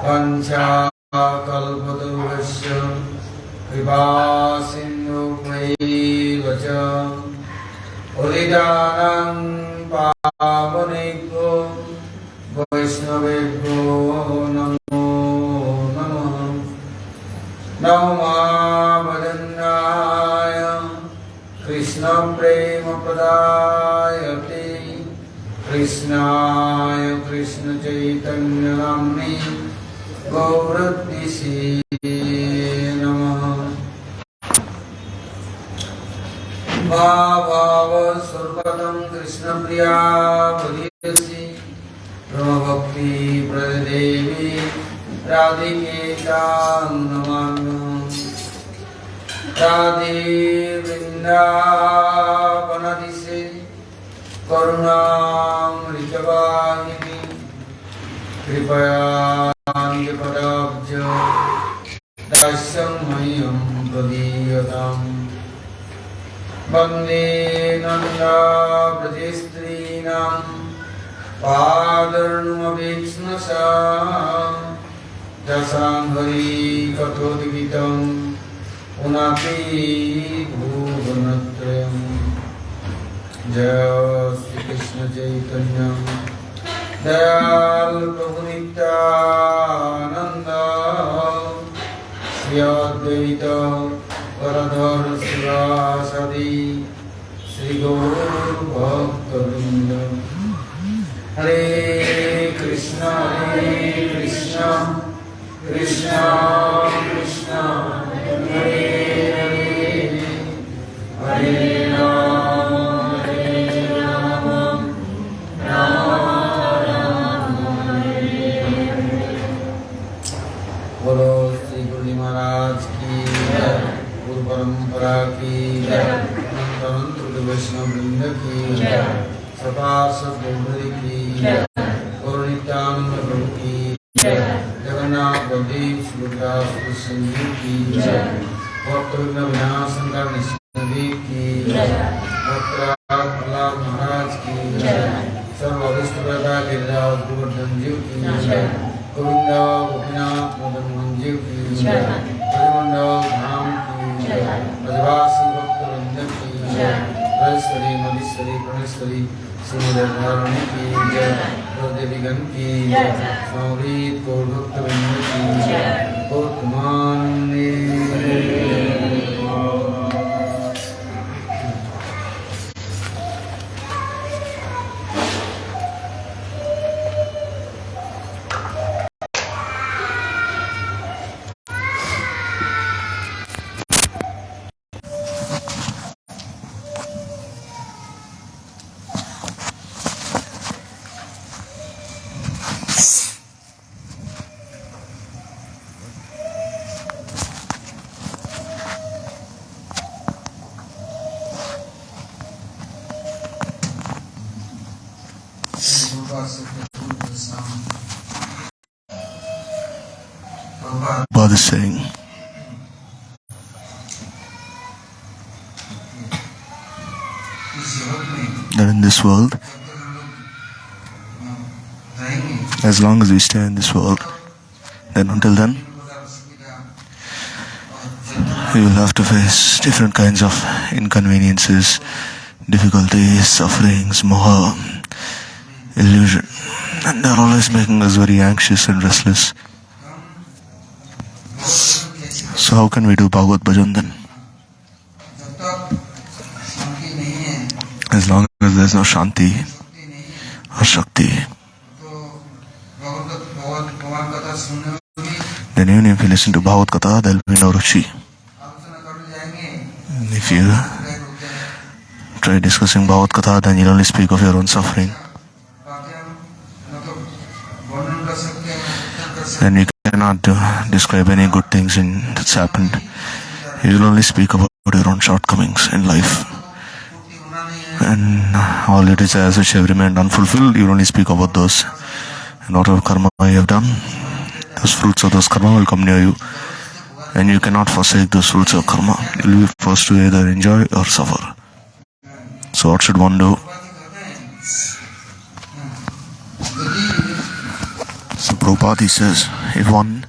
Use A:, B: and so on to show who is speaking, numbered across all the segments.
A: Vanchakalpatarubhasya kripa sindhu vacha Udidanam pavanekyo Vaishnavekyo namo namaha Namo Bhajannaya Krishna Prema Pradayate Krishnaya Krishna Chaitanya Namni Gauradisi Namaha Bhava Sarvatam Krishna Priya Vadiyasi Brahma Bhakti Pradevi Radhiketam Namanyam Radhe Vrindavanadise Karunam Ritavahini Kripaya Nipadabja Dasyam Mayam Pradiyatam Bande Nanda Brajestrinam Padarnumabhichnasa Jasangari Katodigitam Unati Bhuvanatrayam Jaya Sri Krishna Chaitanya Dayal Prabhu Nityananda Sri Advaita Garadhar Sivasadi Sri Gaur Bhaktavinda Hare Krishna Krishna Krishna Hare Hare Hare बोलो श्री गुरु महाराज की जय, गुरु परंपरा की जय, अनंत वैष्णव वृंद की जय, सदा सद्गुरु की जय, और नित्यानंद प्रभु की जय, जगन्नाथ बलदेव सुभद्रा संजीव की जय, भक्त विनाशंकर निदेव की जय, भक्तराज प्रहलाद महाराज की जय, सर्व विष्णु प्रदा गिरिराज गोवर्धन जीव की जय, गोविंदा गोपीनाथ मदन मोहन जीव की जय, प्रेमानंद धाम की जय, ब्रजवासी भक्तवृंद की जय, ब्रजेश्वरी मधेश्वरी प्रणेश्वरी श्रीमद्धारणी की जय, ब्रजदेवीगण की जय, सौरीत गौर भक्तवृंद की जय, वर्तमाने
B: Prabhupada is saying that in this world, as long as we stay in this world, then until then, we will have to face different kinds of inconveniences, difficulties, sufferings, moha, illusion, and they are always making us very anxious and restless. So how can we do Bhagavad Bhajan then? As long as there is no Shanti or Shakti, then even if you listen to Bhagavad Katha, there will be no Ruchi. And if you try discussing Bhagavad Katha, then you'll only speak of your own suffering. Then you cannot describe any good things that's happened. You will only speak about your own shortcomings in life. And all your desires which have remained unfulfilled, you will only speak about those. And whatever karma you have done, those fruits of those karma will come near you. And you cannot forsake those fruits of karma. You will be forced to either enjoy or suffer. So what should one do? So Prabhupada, he says, if one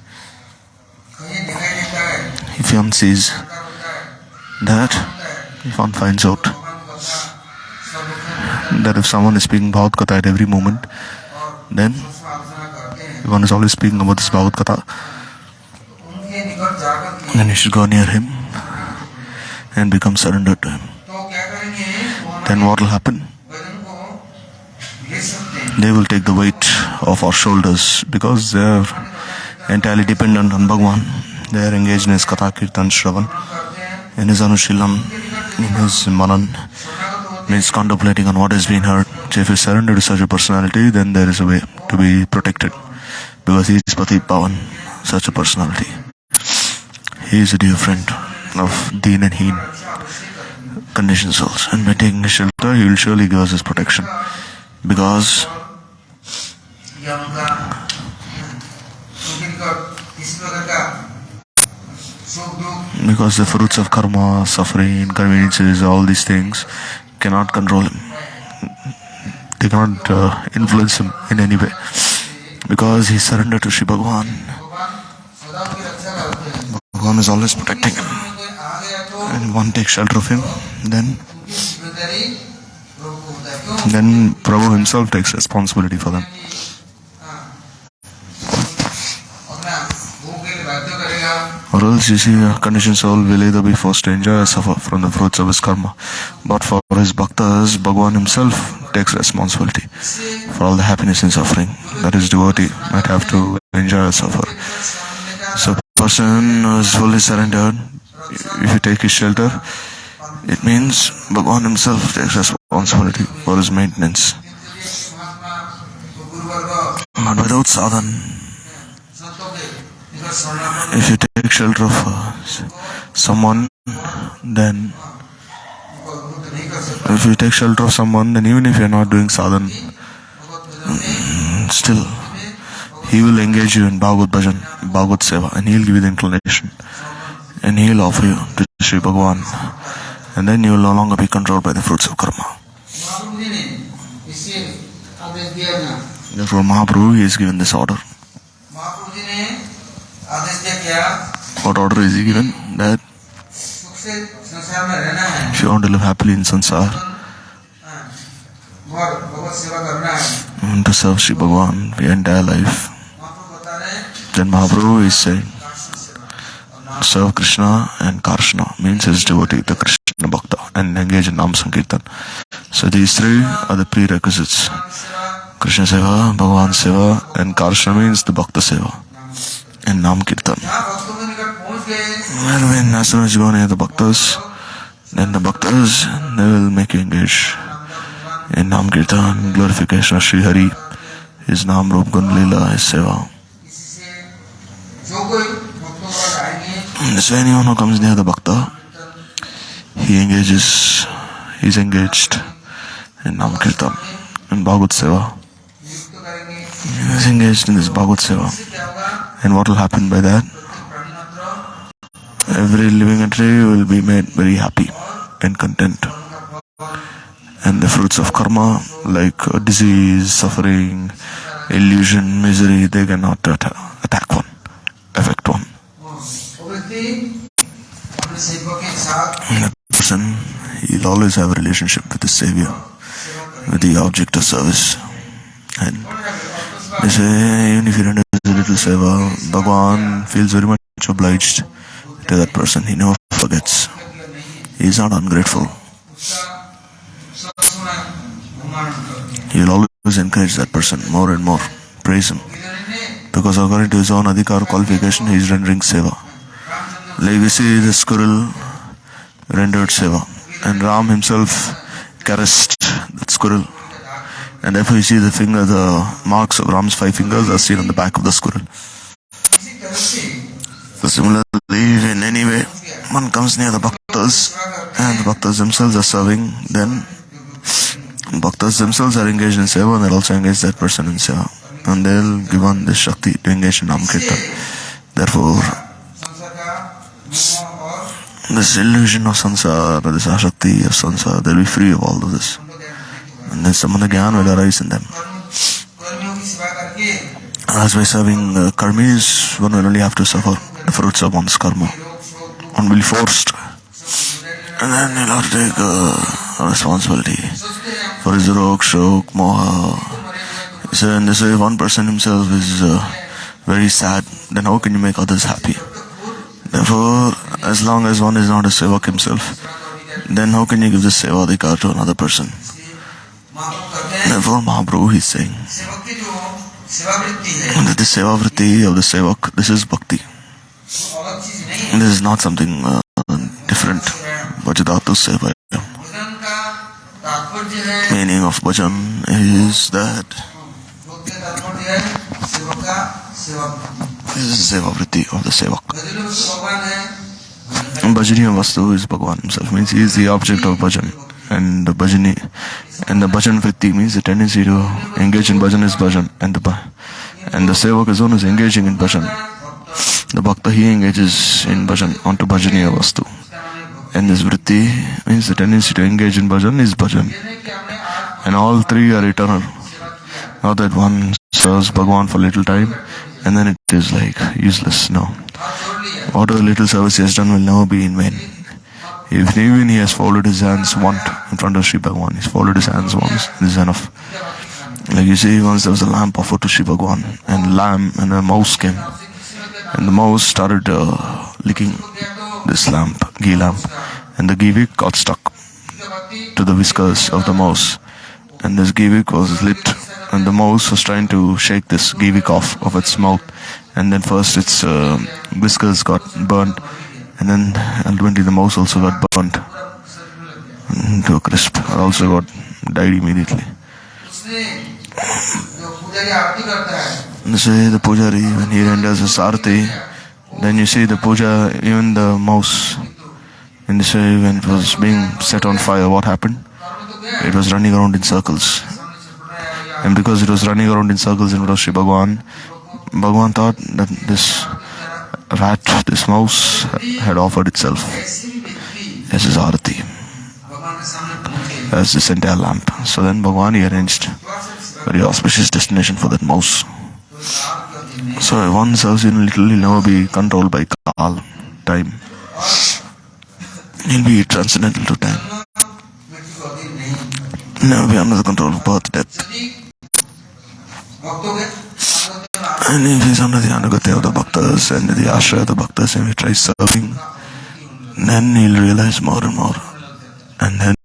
B: sees that, if one finds out that if someone is speaking Bhagavad Gita at every moment, then if one is always speaking about this Bhagavad Gita, then you should go near him and become surrendered to him. Then what will happen? They will take the weight off our shoulders because they are entirely dependent on Bhagwan. They are engaged in his Katha Kirtan Shravan, in his Anushilam, in his Manan, means contemplating on what has been heard. So if you surrender to such a personality, then there is a way to be protected because he is Pati Pavan, such a personality. He is a dear friend of Deen and Heen, conditioned souls, and by taking his shelter, he will surely give us his protection because the fruits of karma, suffering, inconveniences, all these things cannot control him. They cannot influence him in any way because he surrendered to Shri Bhagwan. Bhagwan is always protecting him. And one takes shelter of him, then Prabhu himself takes responsibility for them. Or else you see a conditioned soul will either be forced to enjoy or suffer from the fruits of his karma. But for his bhaktas, Bhagwan himself takes responsibility for all the happiness and suffering that his devotee might have to enjoy or suffer. So a person who is fully surrendered, if you take his shelter, it means Bhagwan himself takes responsibility for his maintenance. But without sadhan, if you take shelter of someone, then even if you are not doing sadhan, still he will engage you in Bhagavad Bhajan, Bhagavad Seva, and he will give you the inclination, and he will offer you to Shri Bhagwan, and then you will no longer be controlled by the fruits of karma. Therefore, Mahaprabhu, he is given this order. What order is he given? That if you want to live happily in sansar and to serve Shri Bhagwan for your entire life, then Mahaprabhu is saying, serve Krishna and Karshna, means his devotee, the Krishna Bhakta, and engage in Nam Sankirtan. So these three are the prerequisites. Krishna Seva, Bhagwan Seva, and Karshna means the Bhakta Seva and Nam Kirtan. And as soon as you go near the Bhaktas, then the Bhaktas, they will make you engage in Nam Kirtan, glorification of Sri Hari, his Nam Rup Gun Leela, his Seva. So anyone who comes near the Bhakta, he's engaged in Nam Kirtan, in Bhagavad Seva. He is engaged in this Bhagavad Seva. And what will happen by that? Every living entity will be made very happy and content. And the fruits of karma, like disease, suffering, illusion, misery, they cannot attack one, affect one. And the person, he'll always have a relationship with the Savior, with the object of service. And they say, even if you render a little seva, Bhagwan feels very much obliged to that person. He never forgets. He is not ungrateful. He will always encourage that person more and more, praise him. Because according to his own adhikar qualification, he is rendering seva. Like we see the squirrel rendered seva, and Ram himself caressed that squirrel. And therefore you see the marks of Ram's 5 fingers are seen on the back of the squirrel. So similarly, in any way, one comes near the bhaktas, and the bhaktas themselves are serving, then bhaktas themselves are engaged in seva, and they'll also engage that person in seva. And they'll give on this Shakti to engage in Nam Kirtan. Therefore, this illusion of sansar, this Ashakti of sansar, they'll be free of all of this. And then Samana Gyan will arise in them. As by serving karmis, one will only have to suffer the fruits of one's karma. One will be forced. And then he'll have to take responsibility for his rog, shok, moha. So in this way, one person himself is very sad, then how can you make others happy? Therefore, as long as one is not a sevak himself, then how can you give the sevadikar to another person? Therefore, Mahaprabhu is saying that the sevavritti of the sevak, this is bhakti. This is not something different. Bhajadatu sevaya. Meaning of bhajan is that this is sevavritti of the sevak. Bhajaniya vastu is Bhagavan himself, means he is the object of bhajan. And the bhajan vritti means the tendency to engage in bhajan is bhajan. And the sevak is one who is engaging in bhajan. The bhakta, he engages in bhajan onto bhajaniya vastu. And this vritti means the tendency to engage in bhajan is bhajan. And all three are eternal. Not that one serves Bhagavan for a little time and then it is like useless. No. Whatever little service he has done will never be in vain. If even he has folded his hands once in front of Sri Bhagavan, he's folded his hands once, this is enough. Like you see, once there was a lamp offered to Sri Bhagavan, and a mouse came. And the mouse started licking this lamp, ghee lamp. And the ghee wick got stuck to the whiskers of the mouse. And this ghee wick was lit, and the mouse was trying to shake this ghee wick off of its mouth. And then first its whiskers got burnt, and then ultimately the mouse also got burnt to a crisp. It also died immediately. Say the pujari, when he renders his arati, then you see the puja, even the mouse, in this way, when it was being set on fire, what happened? It was running around in circles. And because it was running around in circles in front of Sri Bhagavan, Bhagavan thought that this rat, this mouse, had offered itself as his arati, as this entire lamp. So then Bhagavan, he arranged very auspicious destination for that mouse. So if one serves in little, he'll never be controlled by Kal, time. He'll be transcendental to time. Never be under the control of birth, death. And if he's under the anugati of the bhaktas and the ashray of the bhaktas and he tries serving, then he'll realize more and more. And then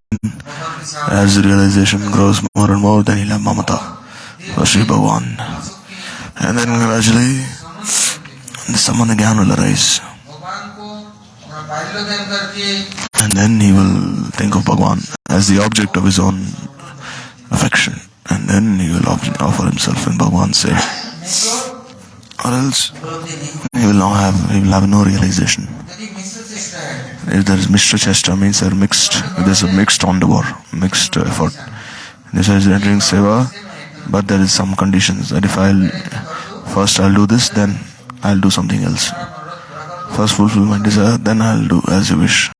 B: as the realization grows more and more, then he'll have mamata for Sri Bhagavan. And then gradually the samana gyan will arise. And then he will think of Bhagavan as the object of his own affection. And then he will offer himself in Bhagavan's say. Or else he will have no realization. If there is Mishra Chesta, means there is a mixed endeavor, mixed effort. This is rendering seva, but there is some conditions that if I'll do this, then I'll do something else. First fulfill my desire, then I'll do as you wish.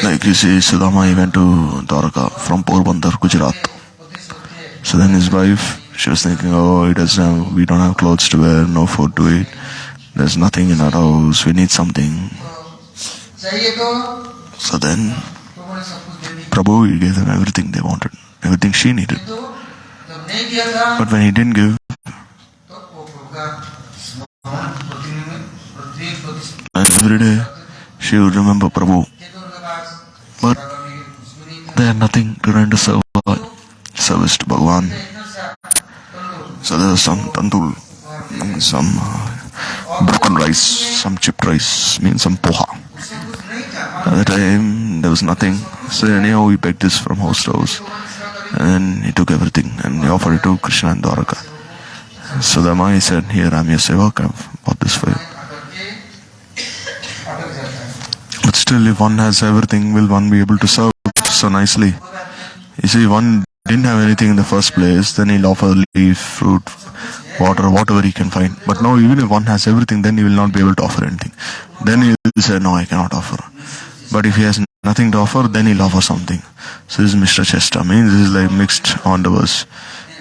B: Like you see, Sudama, he went to Dwarka from Porbandar, Gujarat. So then his wife, she was thinking, we don't have clothes to wear, no food to eat, there's nothing in our house, we need something. So then Prabhu, he gave them everything they wanted, everything she needed. But when he didn't give, every day she would remember Prabhu. But they had nothing to render service to Bhagavan. So there was some tandoor, some broken rice, some chipped rice, means some poha. At the time there was nothing. So anyhow he begged this from house to house. And then he took everything and he offered it to Krishna and Dwaraka. So the Mai said, here I am your sevak, I have bought this for you. But still, if one has everything, will one be able to serve so nicely? You see, one didn't have anything in the first place, then he'll offer leaf, fruit, water, whatever he can find. But now, even if one has everything, then he will not be able to offer anything. Then he will say, no, I cannot offer. But if he has nothing to offer, then he'll offer something. So this is Mr. Chesta, means this is like mixed endeavors.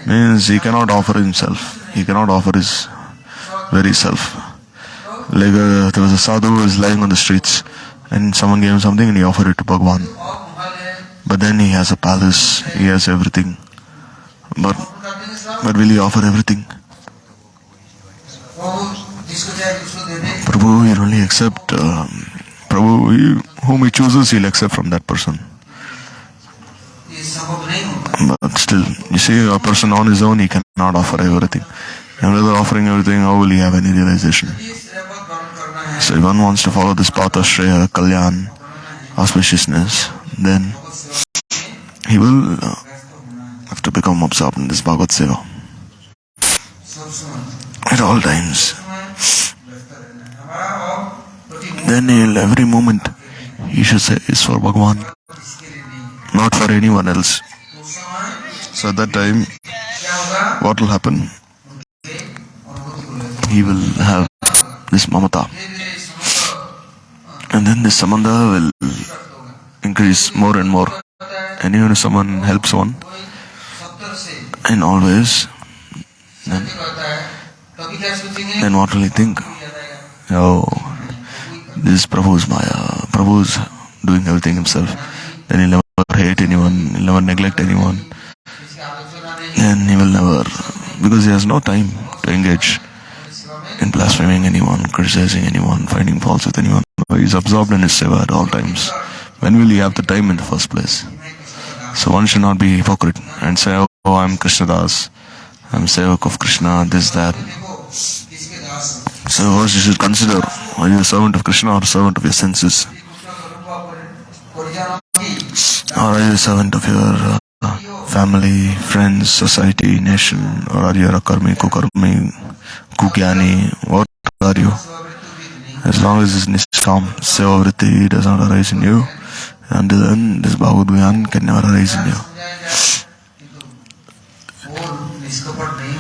B: Means he cannot offer himself. He cannot offer his very self. Like there was a sadhu who was lying on the streets and someone gave him something and he offered it to Bhagwan. But then he has a palace, he has everything. But will he offer everything? Prabhu, he'll only accept, Prabhu, whom he chooses, he'll accept from that person. But still, you see, a person on his own, he cannot offer everything. And without offering everything, how will he have any realization? So if one wants to follow this path of Shreya, Kalyan, auspiciousness, then he will have to become absorbed in this Bhagavad Seva at all times. Then every moment he should say is for Bhagwan, not for anyone else. So at that time, what will happen? He will have this mamata. And then this samandha will increase more and more. And even if someone helps one, and always, then what will he think? Oh, this is Prabhu's Maya. Prabhu's doing everything himself. Then he'll never hate anyone, he'll never neglect anyone. And he will never, because he has no time to engage in blaspheming anyone, criticizing anyone, finding faults with anyone. He's absorbed in his seva at all times. When will he have the time in the first place? So one should not be hypocrite and say, oh, I'm Krishnadas, I'm Sevak of Krishna, this, that. So first you should consider, are you a servant of Krishna or a servant of your senses? Or are you a servant of your family, friends, society, nation? Or are you a karmi, kukarmi, kugyani? What are you? As long as this nishkam, seva vritti does not arise in you, until then this Bhagavad Gyan can never arise in you.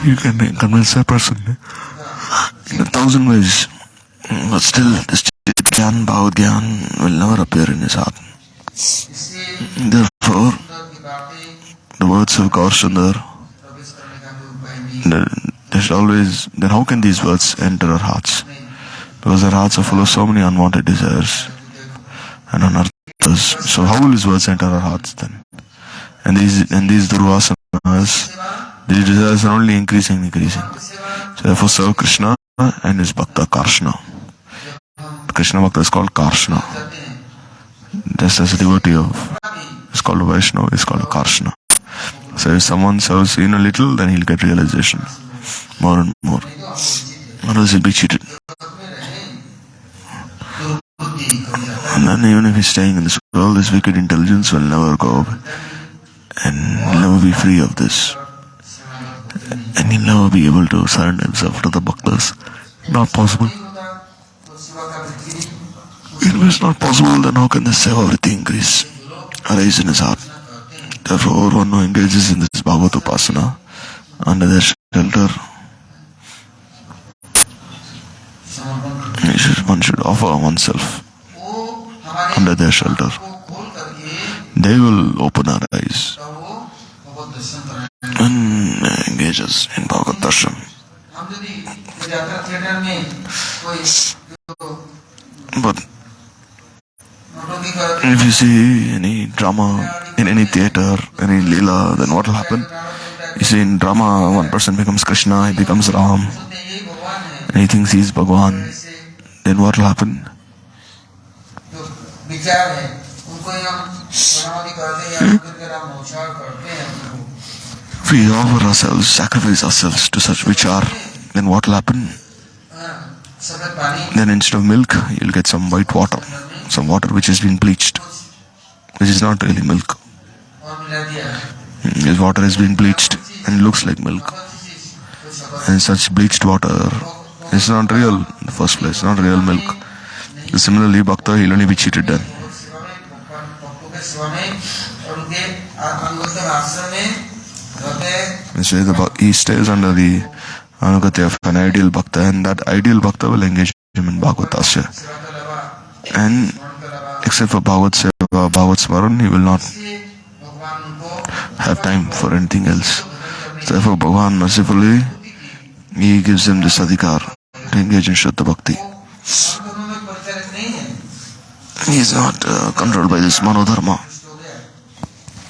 B: You can convince a person in 1,000 ways, but still this Gyan, Bhagavad Gyan will never appear in his heart. Therefore, the words of Gaur Sundar, they should always, then how can these words enter our hearts? Because our hearts are full of so many unwanted desires and anarthas. So how will these words enter our hearts then? And these durvasanas, these desires are only increasing. So therefore serve Krishna and his Bhakta Karshna. Krishna Bhakta is called Karshna. Just as a devotee is called a Vaishnava, is called a Karshna. So if someone serves in a little, then he'll get realization more and more. Or else he'll be cheated. And then even if he's staying in this world, this wicked intelligence will never go up. And he'll never be free of this. And he'll never be able to surrender himself to the bhaktas. Not possible. If it's not possible, then how can the seva vritti increase, arise in his heart? Therefore, one who engages in this Bhagavad Upasana, under their shelter, one should offer oneself under their shelter. They will open our eyes and engage us in Bhagavad Darshan. But if you see any drama in any theatre, any lila, then what will happen? You see in drama, one person becomes Krishna, he becomes Ram, and he thinks he is Bhagwan. Then what will happen? If we offer ourselves, sacrifice ourselves to such vichar, then what will happen? Then instead of milk, you'll get some white water, some water which has been bleached, which is not really milk. This water has been bleached and looks like milk. And such bleached water is not real in the first place, not real milk. Similarly, Bhakta, he'll only be cheated then. He stays under the Anugati of an ideal Bhakta, and that ideal Bhakta will engage him in Bhagavatasya. And except for Bhagavad Seva, Bhagavad Smaran, he will not have time for anything else. Therefore, Bhagavan mercifully, he gives him this adhikar to engage in Shuddha Bhakti. He is not controlled by this manodharma.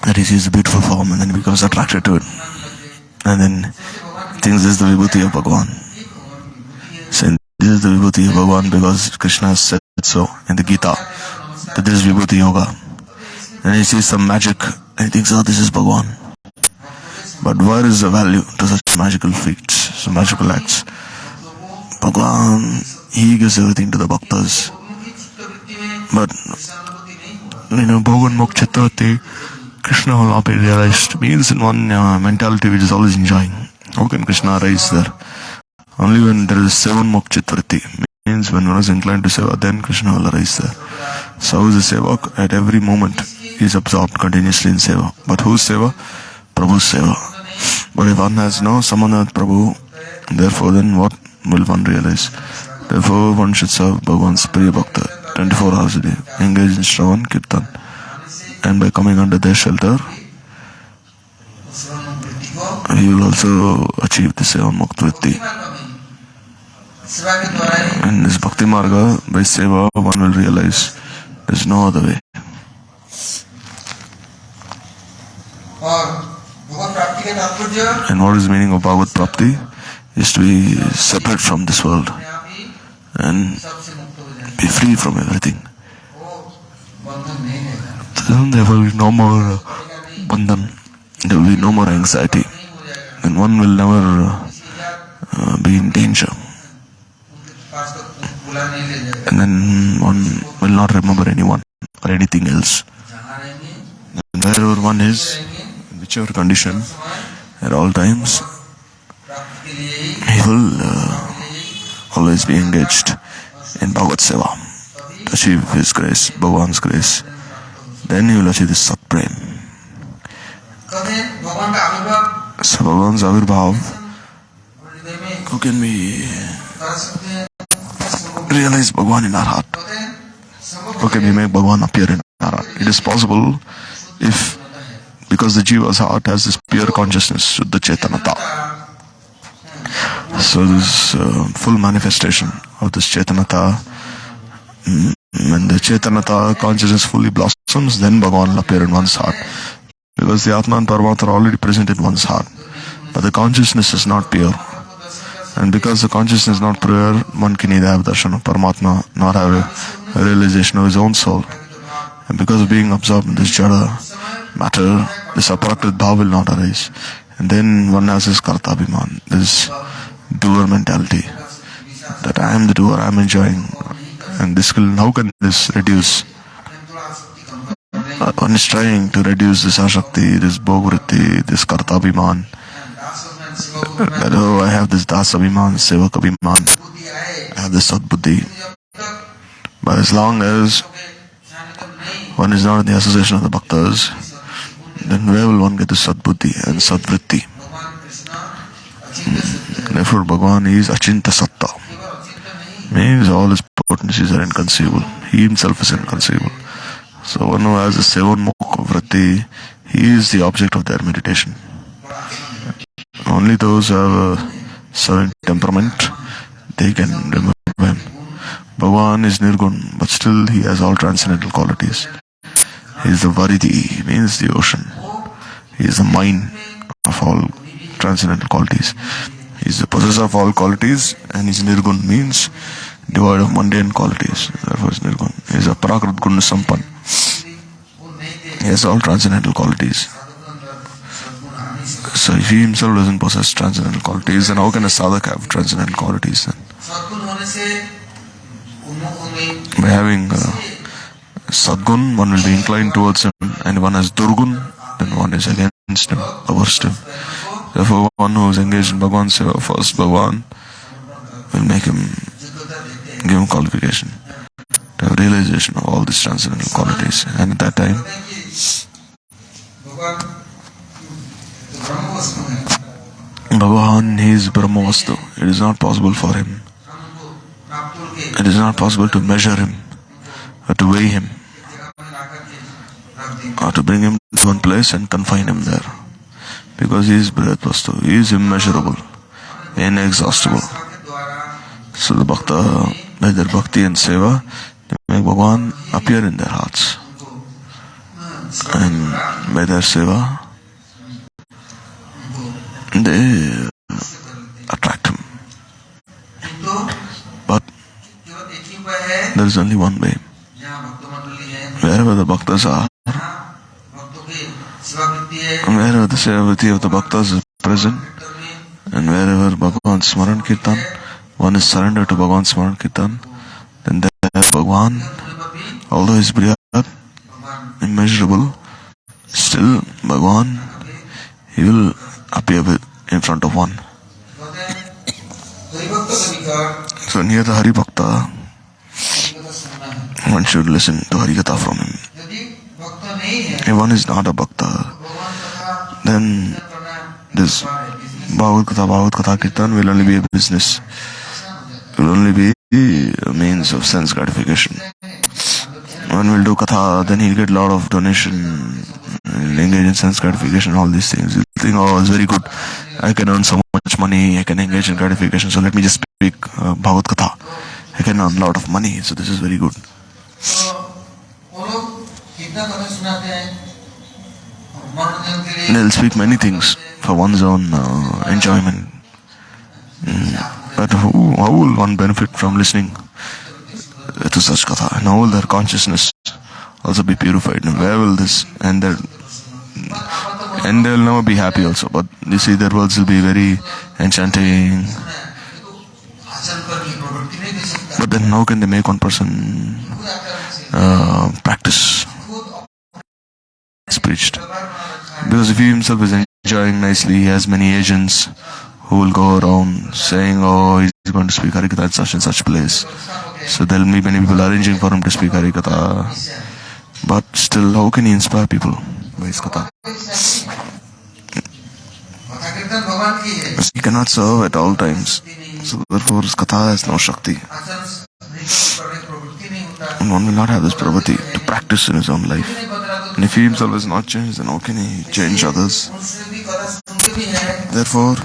B: That he sees a beautiful form and then he becomes attracted to it. And then thinks this is the vibhuti of Bhagavan. Saying this is the vibhuti of Bhagavan because Krishna has said so in the Gita, that this is vibhuti yoga. And he sees some magic and he thinks, oh, this is Bhagavan. But where is the value to such magical feats, such magical acts? Bhagavan, he gives everything to the bhaktas. But, Bhagavan Mokchittavati, Krishna will not be realized. Means in one mentality which is always enjoying. How can Krishna arise there? Only when there is seven Mokchittavati. Means when one is inclined to seva, then Krishna will arise there. So who is the sevak? At every moment he is absorbed continuously in seva. But whose seva? Prabhu's seva. But if one has no samana with Prabhu, therefore then what will one realize? Therefore one should serve Bhagavan's Priya Bhakta 24 hours a day, engage in Shravan, Kirtan, and by coming under their shelter, he will also achieve the Seva Mukta Vritti. In this Bhakti Marga, by Seva, one will realize there is no other way. And what is the meaning of Bhagavad Prapti? Is to be separate from this world and be free from everything. Then there will be no more bandhan, there will be no more anxiety, and one will never be in danger. And then one will not remember anyone or anything else. And wherever one is, in whichever condition, at all times, he will always be engaged in Bhagavad Seva to achieve his grace, Bhagavan's grace. Then he will achieve this Sat Prem. So Bhagavan's Avirbhav, how can we realize Bhagavan in our heart? How can we make Bhagavan appear in our heart? It is possible if, because the Jiva's heart has this pure consciousness, Shuddha Chetanata. So this full manifestation of this Chetanata, when the Chetanata consciousness fully blossoms, then Bhagavan will appear in one's heart. Because the Atma and Paramatma are already present in one's heart. But the consciousness is not pure. And because the consciousness is not pure, one can neither have darshan of Paramatma nor have a realization of his own soul. And because of being absorbed in this jada matter, this aparakrit bhav will not arise. And then one has this kartabhiman, this doer mentality, that I am the doer, I am enjoying. And this will, how can this reduce? One is trying to reduce this ashakti, this bhogvritti, this kartabhiman. That, oh, I have this dasabhiman, sevakabhiman, I have this sadbuddhi. But as long as one is not in the association of the bhaktas, then where will one get the sadbuddhi and sadvritti? Therefore, Bhagavan is achinta satta. Means all his potencies are inconceivable. He himself is inconceivable. So one who has a seven mukha vritti, he is the object of their meditation. Only those who have a certain temperament, they can remember him. Bhagavan is nirgun, but still he has all transcendental qualities. He is the Varidhi, means the ocean. He is the mine of all transcendental qualities. He is the possessor of all qualities, and his nirgun means devoid of mundane qualities. Therefore is nirgun. He is a prakrit gun sampan. He has all transcendental qualities. So if he himself doesn't possess transcendental qualities, then how can a sadhak have transcendental qualities then? By having sadgun, one will be inclined towards him, and one has durgun, then one is against him, against him. Therefore, one who is engaged in Bhagavan Seva, first Bhagavan will make him, give him qualification to have realization of all these transcendental qualities. And at that time, Bhagavan, he is Brahmavastu. It is not possible for him. It is not possible to measure him or to weigh him. or to bring him to one place and confine him there. Because he is Brihat Vastu, he is immeasurable, inexhaustible. So the Bhakta, by their Bhakti and Seva, they make Bhagavan appear in their hearts. And by their Seva, they attract him. But there is only one way. Wherever the Bhaktas are, wherever the Sevavati of the Bhaktas is present, and wherever Bhagavan Smaran Kirtan, one is surrendered to Bhagavan Smaran Kirtan, then there Bhagavan, although he is Brihat, immeasurable, still Bhagavan, he will appear in front of one. So near the Hari Bhakta, one should listen to Hari Katha from him. If one is not a Bhakta, then this Bhagavad Katha Kirtan will only be a business. It will only be a means of sense gratification. One will do Katha, then he'll get a lot of donation, he'll engage in sense gratification, all these things. He'll think, oh, it's very good, I can earn so much money, I can engage in gratification, so let me just speak Bhagavad Katha. I can earn a lot of money, so this is very good. They'll speak many things for one's own enjoyment. But how will one benefit from listening to such katha? And how will their consciousness also be purified? And where will this end? And they'll never be happy also. But you see, their words will be very enchanting. But then how can they make one person practice? It's preached. Because if he himself is enjoying nicely, he has many agents who will go around saying, oh, he's going to speak Harikatha at such and such place. So there will be many people arranging for him to speak Harikatha. But still, how can he inspire people by his Katha? He cannot serve at all times. So therefore his Katha has no Shakti. And one will not have this Pravati to practice in his own life. And if he himself is not changed, then how can he change others? Therefore,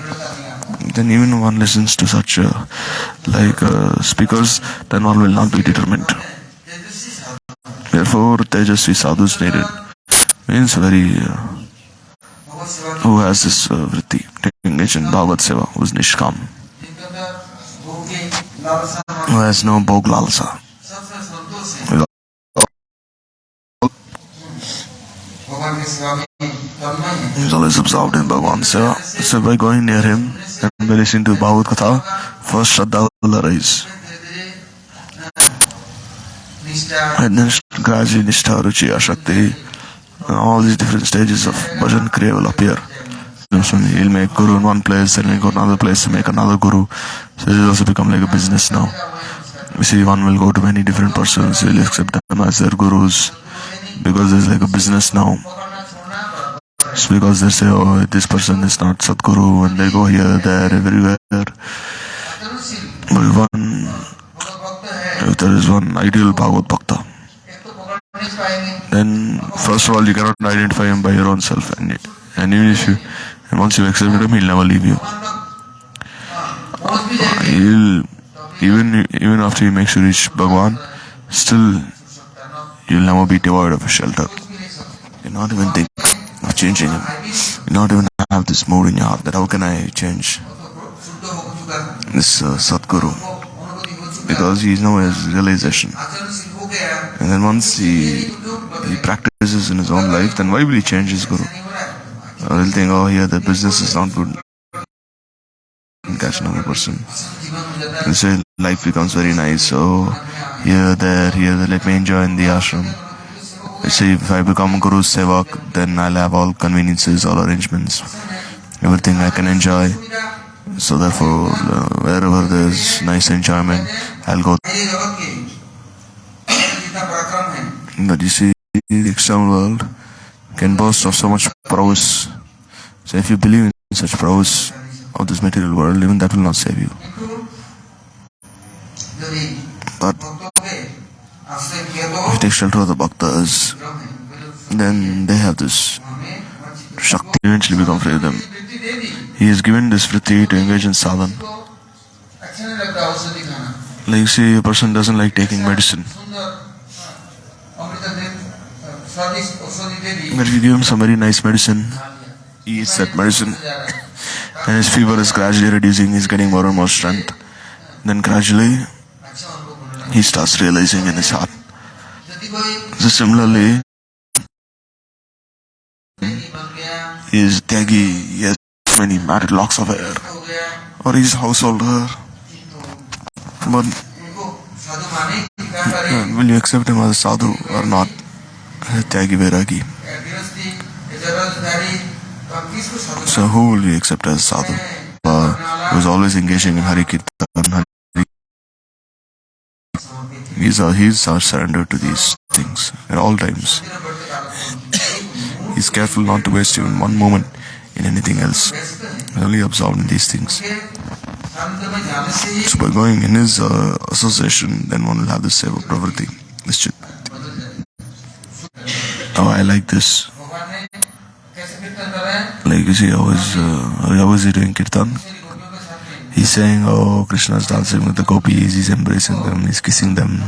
B: then even one listens to such speakers, then one will not be determined. Therefore, Tejasvi sadhus needed. Means very who has this vritti, taking nature in Bhagavad Seva, who is Nishkam, who has no bhog lalsa. He's always absorbed in Bhagavan Seva. So by going near him and by listening to Bhagavad Katha, first Shraddha will arise. And then gradually Nishtha, Ruchi, Ashakti, and all these different stages of Bhajan Kriya will appear. So he'll make Guru in one place, then he'll go to another place to make another Guru. So it will also become like a business now. You see, one will go to many different persons, he'll accept them as their Gurus. Because there's like a business now. It's because they say, oh, this person is not Sadguru, and they go here, there, everywhere. But if there is one ideal Bhagavad Bhakta, then first of all you cannot identify him by your own self, and even if you, and once you accept him, he'll never leave you. Even after he makes you reach Bhagavan, still you'll never be devoid of a shelter. You'll not even think of changing him. You'll not even have this mood in your heart that how can I change this Sadguru? Because he knows his realization. And then once he practices in his own life, then why will he change his Guru? Or he'll think, oh, here the business is not good. And catch another person. And say life becomes very nice. So here, there, let me enjoy in the ashram. See, if I become Guru's Sevak, then I'll have all conveniences, all arrangements, everything I can enjoy. So therefore, wherever there's nice enjoyment, I'll go. But you see, the external world can boast of so much prowess. So if you believe in such prowess of this material world, even that will not save you. But if you take shelter of the bhaktas, then they have this Shakti eventually become free of them. He is given this vritti to engage in sadhana. Like say a person doesn't like taking medicine. But if you give him some very nice medicine, he eats that medicine and his fever is gradually reducing, he's getting more and more strength. Then gradually he starts realizing in his heart. So similarly, he is tyagi, he has many matted locks of hair, or he is householder. But will you accept him as a sadhu or not? Tyagi Vairagi. So who will you accept as sadhu? Who is always engaging in Hari Kirtan. He's surrendered to these things at all times. He's careful not to waste even one moment in anything else. He's only absorbed in these things. So by going in his association, then one will have this seva pravritti, this chit. Oh, I like this. Like you see, how is he doing kirtan? He's saying, oh, Krishna is dancing with the gopis, he's embracing them, he's kissing them,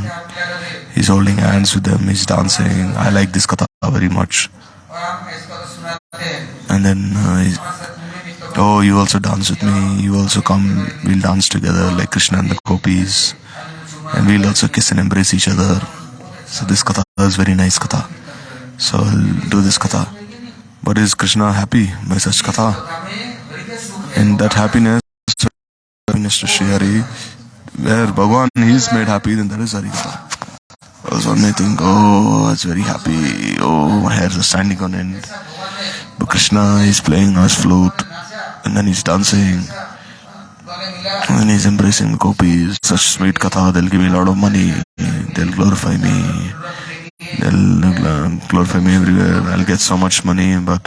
B: he's holding hands with them, he's dancing. I like this katha very much. And then, oh, you also dance with me, you also come, we'll dance together like Krishna and the gopis, and we'll also kiss and embrace each other. So this katha is very nice katha. So I'll do this katha. But is Krishna happy by such katha? And that happiness to Shri Hari, where Bhagavan is made happy, then that is Hari katha. I was only think, oh, it's very happy, oh, my hairs are standing on end. But Krishna is playing on his flute, and then he's dancing, and then he's embracing the gopis. Such sweet katha, they'll give me a lot of money, they'll glorify me, they'll glorify me everywhere, I'll get so much money. But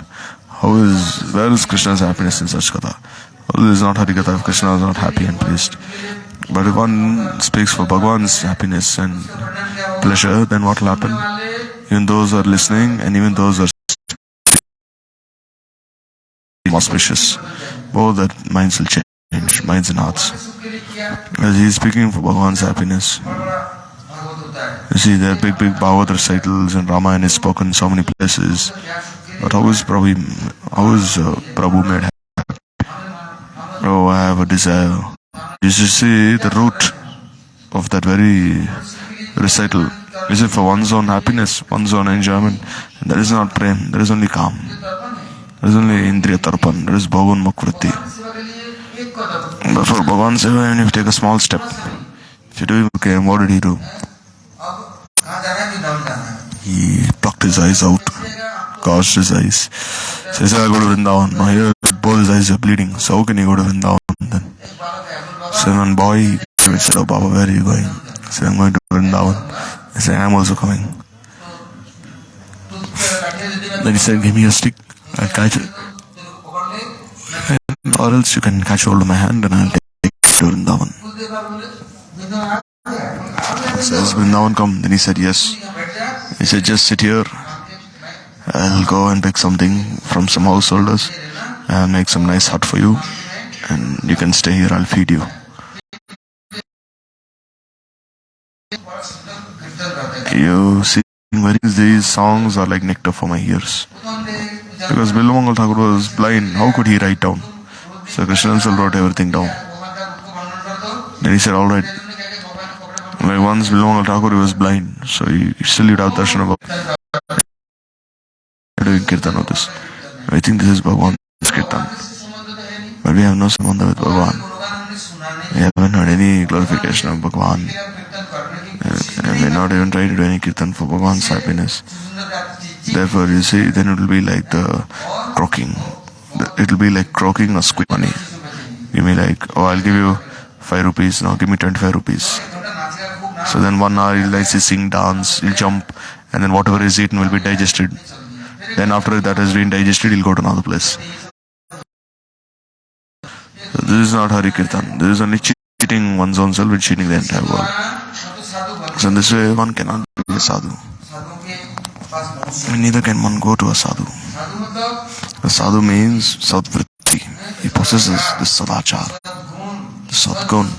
B: where is Krishna's happiness in such katha? Well, this is not Hari katha if Krishna is not happy and pleased. But if one speaks for Bhagavan's happiness and pleasure, then what will happen? Even those who are listening and even those who are auspicious, both their minds will change, minds and hearts. As he is speaking for Bhagavan's happiness. You see, there are big Bhagavad recitals and Ramayana is spoken in so many places. But how is Prabhu made happy? Oh, I have a desire. You should see the root of that very recital. Is it for one's own happiness, one's own enjoyment? There is not prem, there is only calm. There is only indriya tarpan, there is bhavan mukvriti. But for Bhagavan seva, even if you take a small step, if you do okay, what did he do? He plucked his eyes out, gouged his eyes. So he said, I'll go to Vrindavan. Now here, both his eyes are bleeding. So how can you go to Vrindavan then? So one boy said, oh Baba, where are you going? He said, I'm going to Vrindavan. I said, I'm also coming. Then he said, give me a stick, I'll catch it. Or else you can catch hold of my hand and I'll take it to Vrindavan. He says, Vrindavan come? Then he said, yes. He said, just sit here. I'll go and pick something from some householders and make some nice hut for you. And you can stay here, I'll feed you. You see, these songs are like nectar for my ears. Because Bilamangal Thakur was blind, how could he write down? So Krishna himself wrote everything down. Then he said, alright. Like once Bilamangal Thakur, he was blind, so he still would have darshan of doing kirtan of this. I think this is Bhagavan's kirtan. But we have no sambandha with Bhagavan. We haven't heard any glorification of Bhagavan. And we not even try to do any kirtan for Bhagavan's happiness. Therefore, you see, then it will be like the croaking. It will be like croaking or squeeze money. Give me like, oh, I'll give you 5 rupees, now give me 25 rupees. So then 1 hour he'll like sing, dance, he'll jump, and then whatever is eaten will be digested. Then after that has been digested, he'll go to another place. So this is not Hari Kirtan. This is only cheating one's own self and cheating the entire world. So in this way, one cannot be a sadhu. And neither can one go to a sadhu. A sadhu means sadvritti. He possesses the sadachar, the sadgun.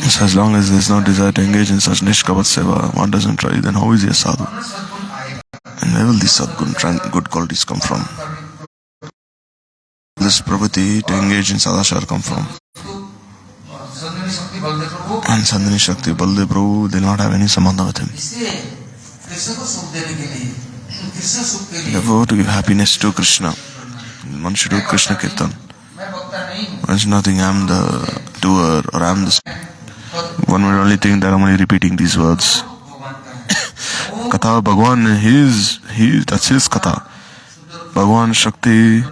B: So as long as there is no desire to engage in such nishkavat seva, one doesn't try, then how is he a sadhu? And where will these sadgun, good qualities come from? This pravati to engage in sadachar come from? And Sandhani Shakti, Baldev Prabhu, they will not have any sambandha with him. Therefore, to give happiness to Krishna, one should do Krishna Kirtan. One should not think I am the doer or I am the... One would only think that I am only repeating these words. Katha Bhagwan, that's his Katha. Bhagwan Shakti,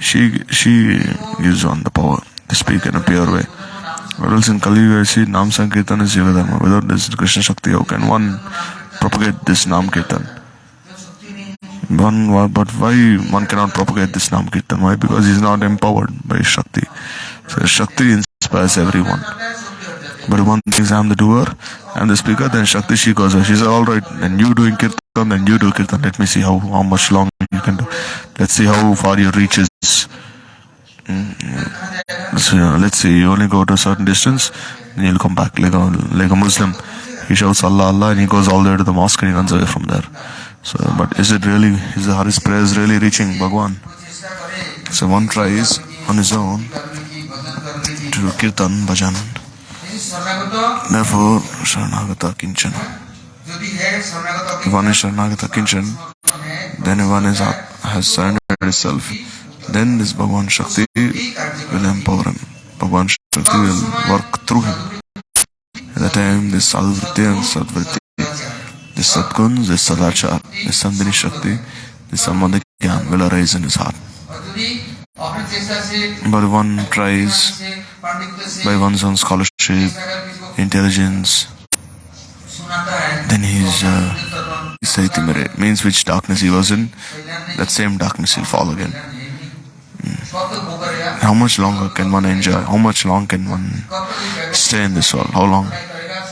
B: she gives one the power to speak in a pure way. Or else in Kali Yuga, see, Nam Sankirtan is Jiva Dharma. Without this Krishna Shakti, how can one propagate this Nam Kirtan? But why one cannot propagate this Nam Kirtan? Why? Because he is not empowered by Shakti. So Shakti inspires everyone. But if one thinks I am the doer, I am the speaker, then Shakti, she goes, she says, alright, then you doing Kirtan, then you do Kirtan. Let me see how much long you can do. Let's see how far your reach is. So, let's see, you only go to a certain distance, then you'll come back like a Muslim. He shouts Allah, Allah, and he goes all the way to the mosque and he runs away from there. So, but is his prayers really reaching Bhagwan? So one tries on his own to Kirtan, Bhajan. Therefore, Sharanagata Kinchan. If one is Sharanagata Kinchan, then if one has surrendered himself, then this Bhagwan Shakti will empower him. Bhagwan Shakti will work through him. At that time, this Sadvritti and Sadvritti, this Sadguns, this Sadachar, this Sandhani Shakti, this Samadhikyan will arise in his heart. But if one tries by one's own scholarship, intelligence, then he is Saitimere, means which darkness he was in, that same darkness he'll fall again. How much longer can one enjoy? How much long can one stay in this world? How long?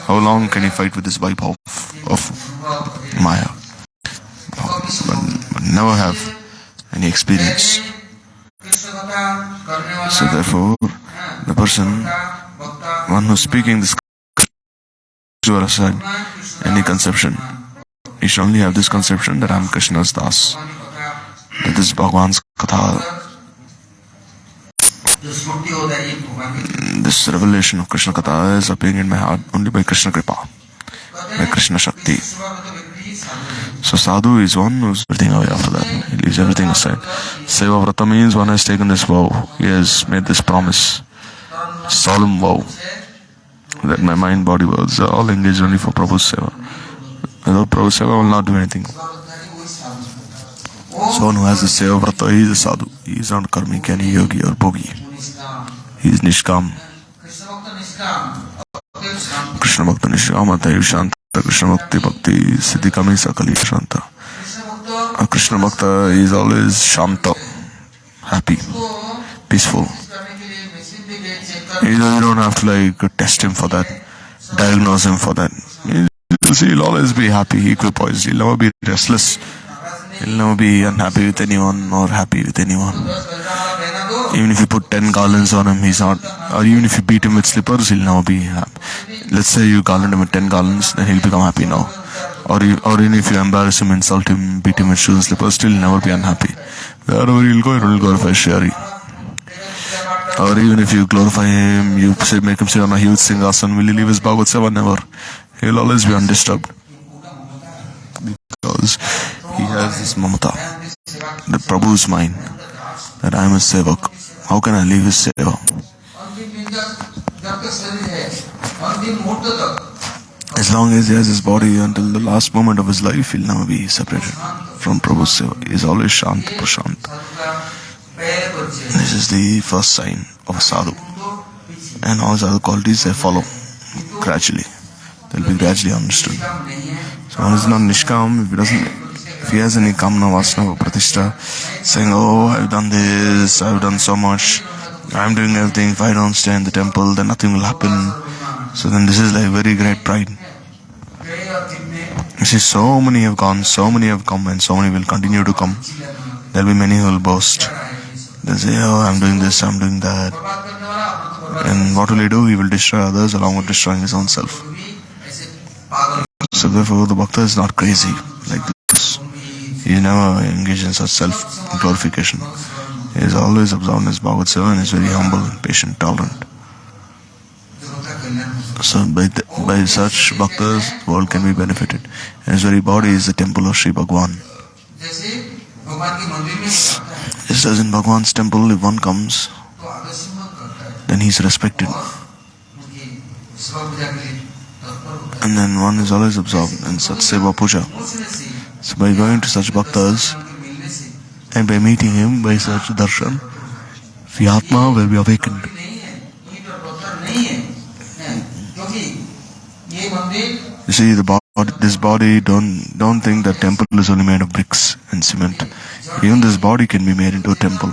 B: How long can he fight with this Vaibhav of Maya? But never have any experience. So therefore, the person, one who is speaking this Krishna aside, any conception, he should only have this conception that I am Krishna's Das. That this Bhagwan's Katha, this revelation of Krishna Katha is appearing in my heart only by Krishna Kripa, by Krishna Shakti. So sadhu is one who is everything away after that. He leaves everything aside. Seva Vrata means one has taken this vow. He has made this promise, solemn vow, that my mind, body, words are all engaged only for Prabhu's Seva. Without Prabhu's Seva, I will not do anything. So one who has the Seva Vrata, he is a sadhu. He is not karmi, jnani, yogi or bhogi. He is nishkam. Krishna Bhakta Nishkama Daiv Shanta. Krishna Bhakti Bhakti Siddhikami Sakali Shanta. A Krishna Bhakta is always Shanta, happy, peaceful. You don't have to test him for that, diagnose him for that. He'll always be happy, equipoised. He'll never be restless. He'll never be unhappy with anyone or happy with anyone. Even if you put 10 garlands on him, he's not. Or even if you beat him with slippers, he'll never be happy. Let's say you garland him with 10 garlands, then he'll become happy now. Or even if you embarrass him, insult him, beat him with shoes and slippers, still he'll never be unhappy. Wherever he'll go, he'll glorify Shri. Or even if you glorify him, you make him sit on a huge singhasan, will he leave his Bhagavad Seva? Never. He'll always be undisturbed. Because he has this mamata, the Prabhu's mind, that I am a sevak. How can I leave his seva? As long as he has his body until the last moment of his life, he'll never be separated from Prabhu's seva. He is always Shant Prashant. This is the first sign of a sadhu. And all his other qualities, they follow gradually. They'll be gradually understood. So one is not nishkam if he has any kamna vasana pratishta, saying, oh, I've done this, I've done so much, I'm doing everything, if I don't stay in the temple, then nothing will happen. So then this is like very great pride. You see, so many have gone, so many have come, and so many will continue to come. There will be many who will boast. They'll say, oh, I'm doing this, I'm doing that. And what will he do? He will destroy others along with destroying his own self. So therefore, the Bhakta is not crazy like this. He never engaged in such self-glorification. He is always absorbed in his Bhagavad Seva and is very humble, patient, tolerant. So by such Bhaktas, the world can be benefited. And his very body is the temple of Sri Bhagwan. Just as in Bhagwan's temple, if one comes, then he is respected. And then one is always absorbed in such Seva Puja. So by going to such Bhaktas, and by meeting him, by such darshan, the Atma will be awakened. You see, this body, don't think that temple is only made of bricks and cement. Even this body can be made into a temple.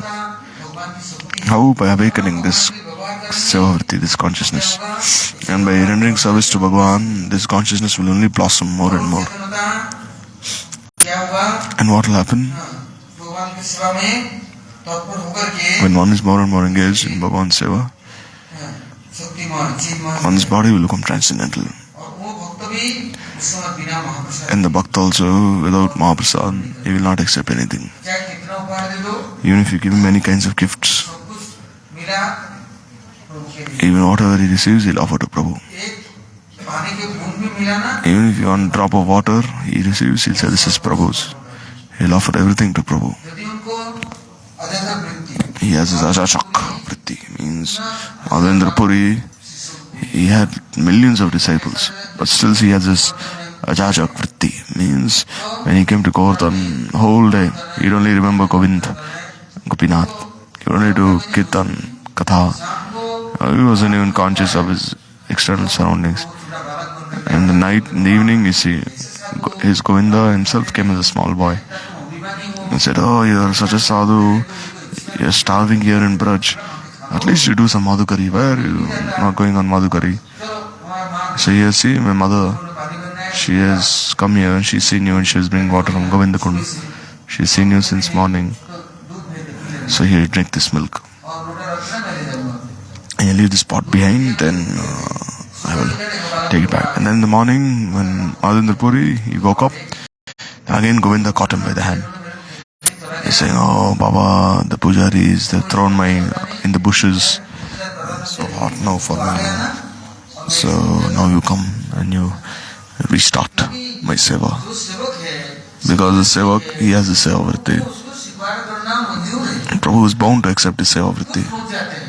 B: How? By awakening this Sevavritti, this consciousness. And by rendering service to Bhagavan, this consciousness will only blossom more and more. And what will happen? When one is more and more engaged in Bhagavan's Seva, one's body will become transcendental. And the Bhakta also, without Mahaprasad, he will not accept anything. Even if you give him many kinds of gifts, even whatever he receives, he'll offer to Prabhu. Even if you want a drop of water he receives, he'll say, this is Prabhu's. He'll offer everything to Prabhu. He has his Ajachak Vritti, means Madhendra Puri, he had millions of disciples, but still he has his Ajachak Vritti, means when he came to Govardhan, whole day, he'd only remember Govind, Gopinath, he would only do Kirtan, Katha. He wasn't even conscious of his external surroundings. And the night, in the evening, you see, his Govinda himself came as a small boy. He said, oh, you are such a sadhu, you are starving here in Braj. At least you do some madhukari. Why are you not going on madhukari? So you see, my mother, she has come here and she's seen you and she was bringing water from Govindakund. She's seen you since morning. So here, drink this milk. And you leave this pot behind, then I will take it back. And then in the morning, when Madhendra Puri, he woke up, again Govinda caught him by the hand. He's saying, oh Baba, the pujaris, they've thrown in the bushes. It's so hot now for me. So now you come and you restart my seva. Because the sevak, he has the seva vritti. Prabhu is bound to accept his seva vritti.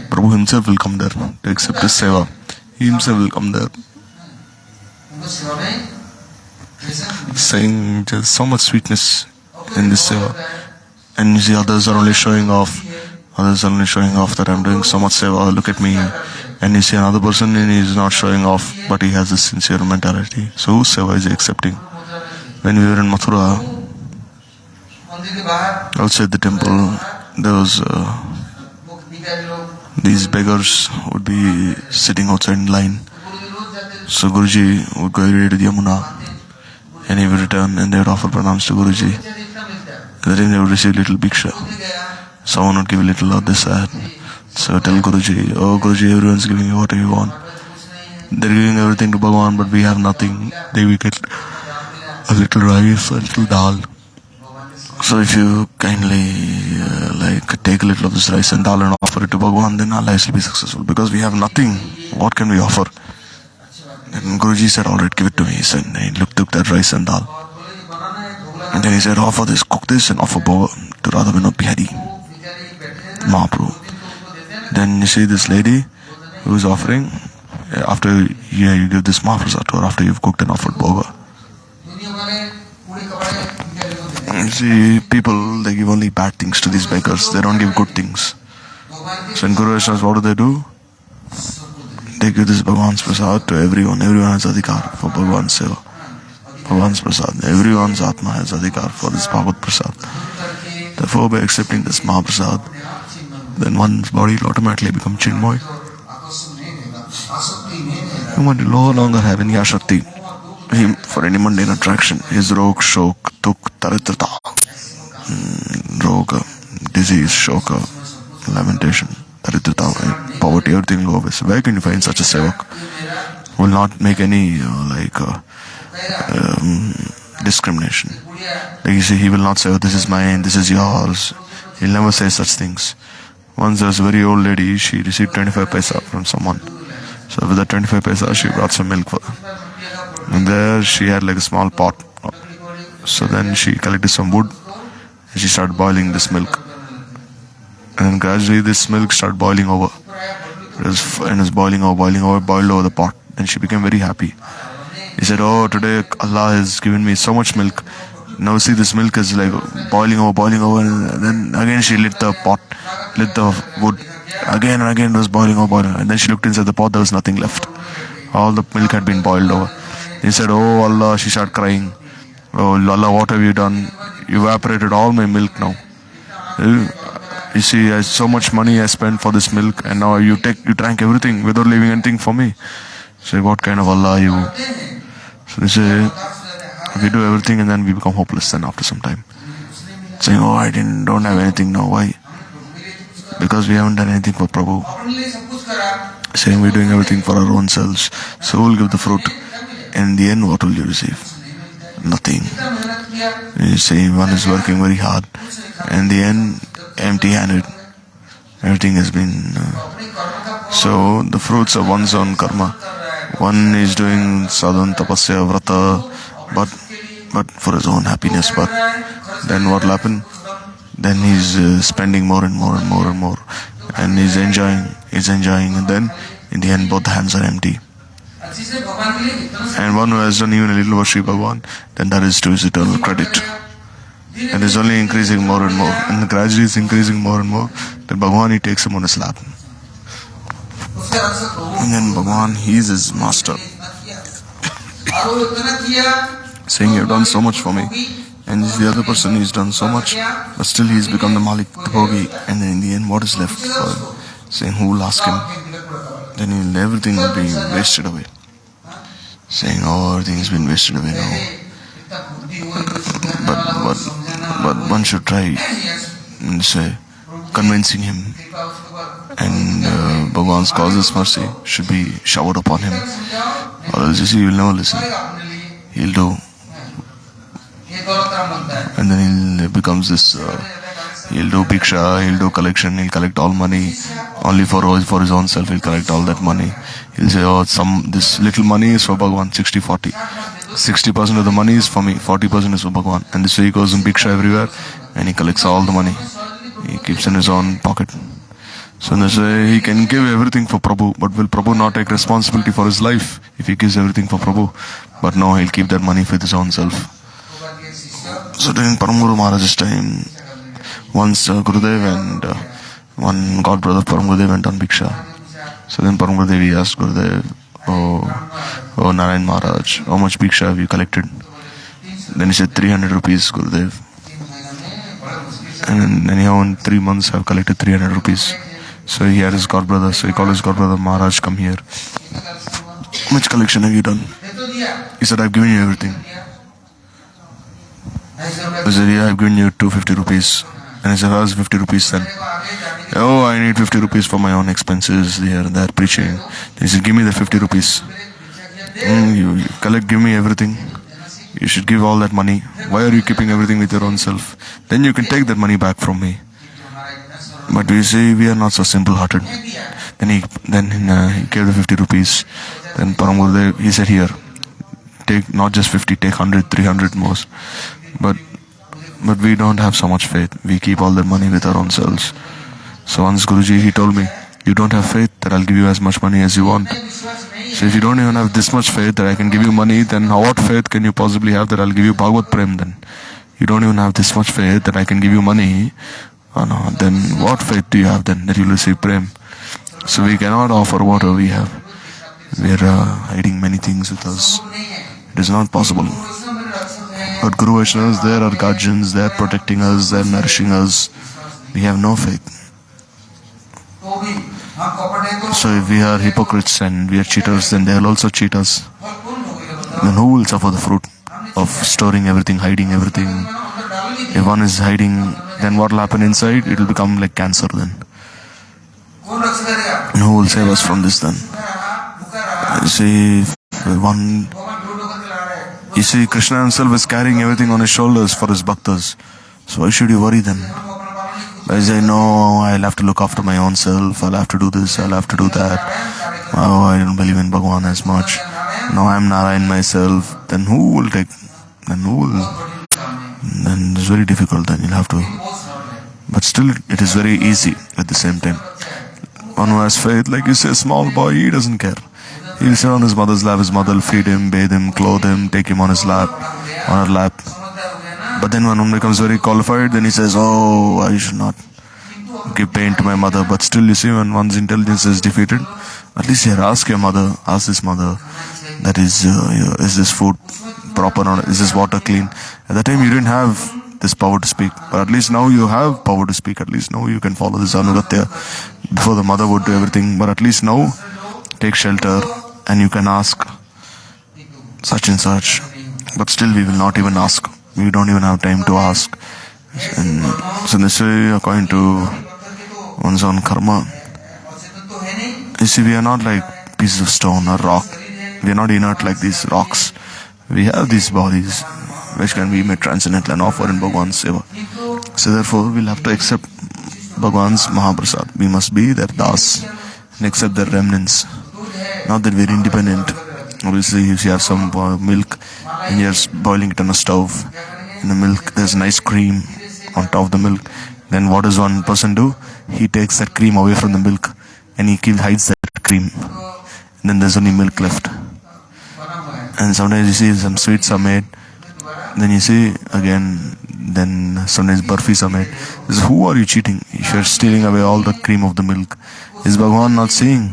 B: Prabhu himself will come there to accept his seva. He himself will come there. Saying there's so much sweetness in this seva. And you see others are only showing off. Others are only showing off that I'm doing so much seva, look at me. And you see another person and he's not showing off, but he has a sincere mentality. So whose seva is he accepting? When we were in Mathura, outside the temple, there was these beggars would be sitting outside in line. So Guruji would go every day to the Yamuna and he would return and they would offer pranams to Guruji. Then they would receive little bhiksha. Someone would give a little of this that. So tell Guruji, oh Guruji, everyone's giving you whatever you want. They're giving everything to Bhagavan, but we have nothing. They will get a little rice, a little dal. So if you kindly take a little of this rice and dal and offer it to Bhagavan, then our lives will be successful. Because we have nothing, what can we offer? And Guruji said, alright, give it to me. He said, he took that rice and dal. And then he said, offer this, cook this and offer bhog to Radha Vinod Bihari, Mahaprabhu. Then you see this lady who is offering, after you give this Mahaprasad to her, after you've cooked and offered bhoga. You see, people, they give only bad things to these beggars. They don't give good things. So in Guru Vaishnavas, what do? They give this Bhagavan's Prasad to everyone. Everyone has adhikar for Bhagavan's Seva. Bhagavan's Prasad. Everyone's Atma has adhikar for this Bhagavad Prasad. Therefore, by accepting this Mahaprasad, then one's body will automatically become Chinmoy. Bhagavan will no longer have any ashakti for any mundane attraction. His rog, shok, tuk, taritrata, roga, disease, shoka, lamentation, taritrata, poverty, everything will go away. So where can you find such a sevak? Will not make any discrimination. Like you see, he will not say, oh, this is mine, this is yours. He'll never say such things. Once there was a very old lady, she received 25 paisa from someone. So with that 25 paisa, she brought some milk for her. And there she had like a small pot. So then she collected some wood and she started boiling this milk. And then gradually this milk started boiling over. It was boiling over, boiled over the pot. Then she became very happy. He said, oh, today Allah has given me so much milk. Now see, this milk is like boiling over. And then again she lit the pot, lit the wood. Again and again it was boiling over. And then she looked inside the pot, there was nothing left. All the milk had been boiled over. He said, oh Allah, she started crying. Oh Allah, what have you done? You evaporated all my milk now. You see, so much money I spent for this milk, and now you drank everything without leaving anything for me. Say, what kind of Allah are you? So they say, we do everything and then we become hopeless then after some time. Saying, oh, I don't have anything now. Why? Because we haven't done anything for Prabhu. Saying we're doing everything for our own selves. So we'll give the fruit. And in the end, what will you receive? Nothing. You say one is working very hard. And in the end, empty-handed. Everything has been... So the fruits of one's own karma. One is doing sadhana, tapasya, vrata, but for his own happiness. But then what will happen? Then he's spending more and more. And he's enjoying. And then in the end both hands are empty. And one who has done even a little worship of Bhagavan, then that is to his eternal credit. And it's only increasing more and more. And gradually it's increasing more and more. Then Bhagavan, he takes him on his lap. And then Bhagavan, he is his master. Saying, you have done so much for me. And the other person, he's done so much, but still he's become the Malik, the Bhogi. And then in the end, what is left for him? Saying, who will ask him? Then everything will be wasted away. Saying, oh, everything has been wasted away now. But one should try and say, convincing him. And Bhagavan's causeless mercy should be showered upon him. Or else you see, he will never listen. He'll do. And then he becomes this, he'll do bhiksha, he'll do collection, he'll collect all money. Only for his own self, he'll collect all that money. He'll say, oh, this little money is for Bhagavan, 60-40. 60% of the money is for me, 40% is for Bhagavan. And this way he goes in bhiksha everywhere and he collects all the money. He keeps in his own pocket. So in this way, he can give everything for Prabhu, but will Prabhu not take responsibility for his life if he gives everything for Prabhu? But no, he'll keep that money for his own self. So during Param Guru Maharaj's time, once Gurudev and one god brother Param Gurudev went on bhiksha. So then Param Gurudev, he asked Gurudev, oh Narayan Maharaj, how much bhiksha have you collected? Then he said 300 rupees, Gurudev. And anyhow in 3 months I've collected 300 rupees. So he had his god brother, so he called his god brother, Maharaj, come here. How much collection have you done? He said, I've given you everything. He said, yeah, I've given you 250 rupees. And he said, how's 50 rupees then? Oh, I need 50 rupees for my own expenses here and there, preaching. Then he said, give me the 50 rupees. You give me everything. You should give all that money. Why are you keeping everything with your own self? Then you can take that money back from me. But we say we are not so simple-hearted. Then he gave the 50 rupees. Then Param Gurudev, he said, here, take not just 50, take 100, 300 more. But we don't have so much faith. We keep all that money with our own selves. So once Guruji, he told me, you don't have faith that I'll give you as much money as you want. So if you don't even have this much faith that I can give you money, then what faith can you possibly have that I'll give you Bhagavad Prem then? You don't even have this much faith that I can give you money. Oh no, then what faith do you have then that you'll receive Prem? So we cannot offer whatever we have. We are hiding many things with us. It is not possible. But Guru Vaishnavas, they are guardians, they are protecting us, they are nourishing us. We have no faith. So if we are hypocrites and we are cheaters, then they will also cheat us. Then who will suffer the fruit of storing everything, hiding everything? If one is hiding, then what will happen inside? It will become like cancer then. And who will save us from this then? You see, Krishna himself is carrying everything on his shoulders for his bhaktas. So why should you worry then? I say, no, I'll have to look after my own self, I'll have to do this, I'll have to do that. Oh, I don't believe in Bhagavan as much. Now I'm Narayan myself. Then who will take? Then it's very difficult, then you'll have to. But still, it is very easy at the same time. One who has faith, like you say, a small boy, he doesn't care. He'll sit on his mother's lap, his mother will feed him, bathe him, clothe him, take him on his lap, on her lap. But then when one becomes very qualified, then he says, oh, I should not give pain to my mother. But still, you see, when one's intelligence is defeated, at least here, ask your mother, ask his mother, that is this food proper or is this water clean? At that time, you didn't have this power to speak. But at least now you have power to speak. At least now you can follow this Anugatya. Before the mother would do everything. But at least now, take shelter and you can ask such and such. But still we will not even ask. We don't even have time to ask. And so this way, according to one's own karma, you see, we are not like pieces of stone or rock. We are not inert like these rocks. We have these bodies which can be made transcendental and offered in Bhagavan's seva. So therefore, we'll have to accept Bhagavan's Mahaprasad. We must be their das and accept their remnants. Not that we're independent. Obviously, if you have some milk and you're boiling it on a stove, in the milk there's nice cream on top of the milk, then what does one person do? He takes that cream away from the milk and he hides that cream. And then there's only milk left. And sometimes you see some sweets are made. Then you see again, then sometimes burfis are made. So who are you cheating? If you're stealing away all the cream of the milk, is Bhagavan not seeing?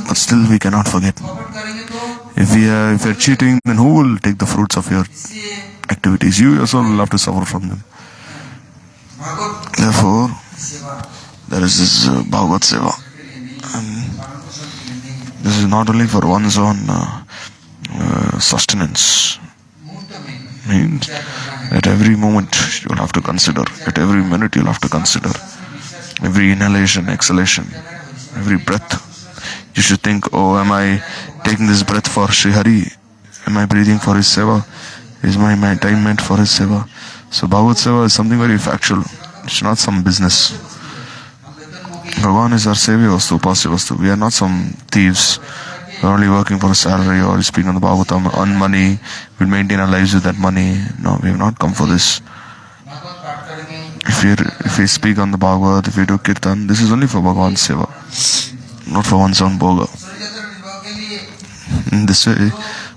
B: But still we cannot forget. If you're cheating, then who will take the fruits of your activities? You yourself will have to suffer from them. Therefore, there is this Bhagavad Seva. And this is not only for one's own sustenance. Means at every moment you'll have to consider. At every minute you'll have to consider. Every inhalation, exhalation, every breath. You should think, oh, am I taking this breath for Sri Hari? Am I breathing for his seva? Is my time meant for his seva? So Bhagavad Seva is something very factual. It's not some business. Bhagavan is our Sevya Vastu, Upasya Vastu. We are not some thieves. We're only working for a salary or speaking on the Bhagavatam, earn money. We'll maintain our lives with that money. No, we have not come for this. If we speak on the Bhagavad, if we do Kirtan, this is only for Bhagavan's Seva, not for one's own Bhoga. In this way,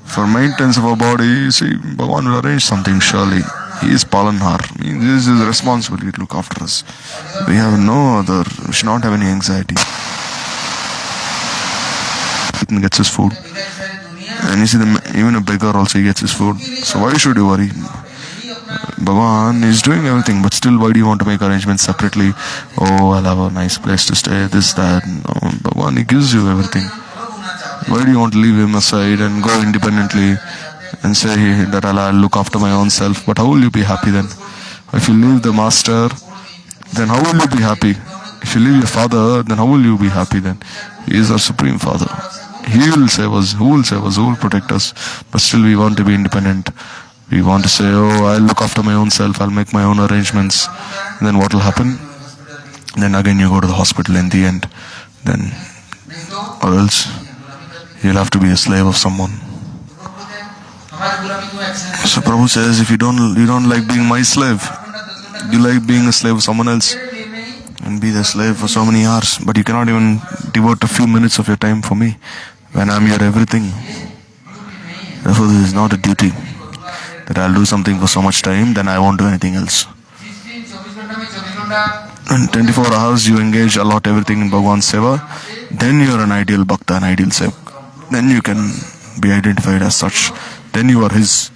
B: for maintenance of our body, you see, Bhagavan will arrange something surely. He is Palanhar. This is his responsibility to look after us. We should not have any anxiety. He gets his food. And you see, even a beggar also gets his food. So why should you worry? Bhagavan is doing everything, but still why do you want to make arrangements separately? Oh, I'll have a nice place to stay, this, that. No, Bhagavan, he gives you everything. Why do you want to leave him aside and go independently and say that I'll look after my own self? But how will you be happy then? If you leave the master, then how will you be happy? If you leave your father, then how will you be happy then? He is our supreme father. He will save us. Who will save us? Who will protect us? But still we want to be independent. We want to say, oh, I'll look after my own self, I'll make my own arrangements. And then what will happen? Then again you go to the hospital in the end. Then, or else, you'll have to be a slave of someone. So Prabhu says, if you don't like being my slave, you like being a slave of someone else. And be the slave for so many hours. But you cannot even devote a few minutes of your time for me, when I'm your everything. Therefore this is not a duty. That I'll do something for so much time, then I won't do anything else. In 24 hours you engage, allot everything in Bhagavan's Seva, then you are an ideal Bhakta, an ideal Sevak. Then you can be identified as such. Then you are his,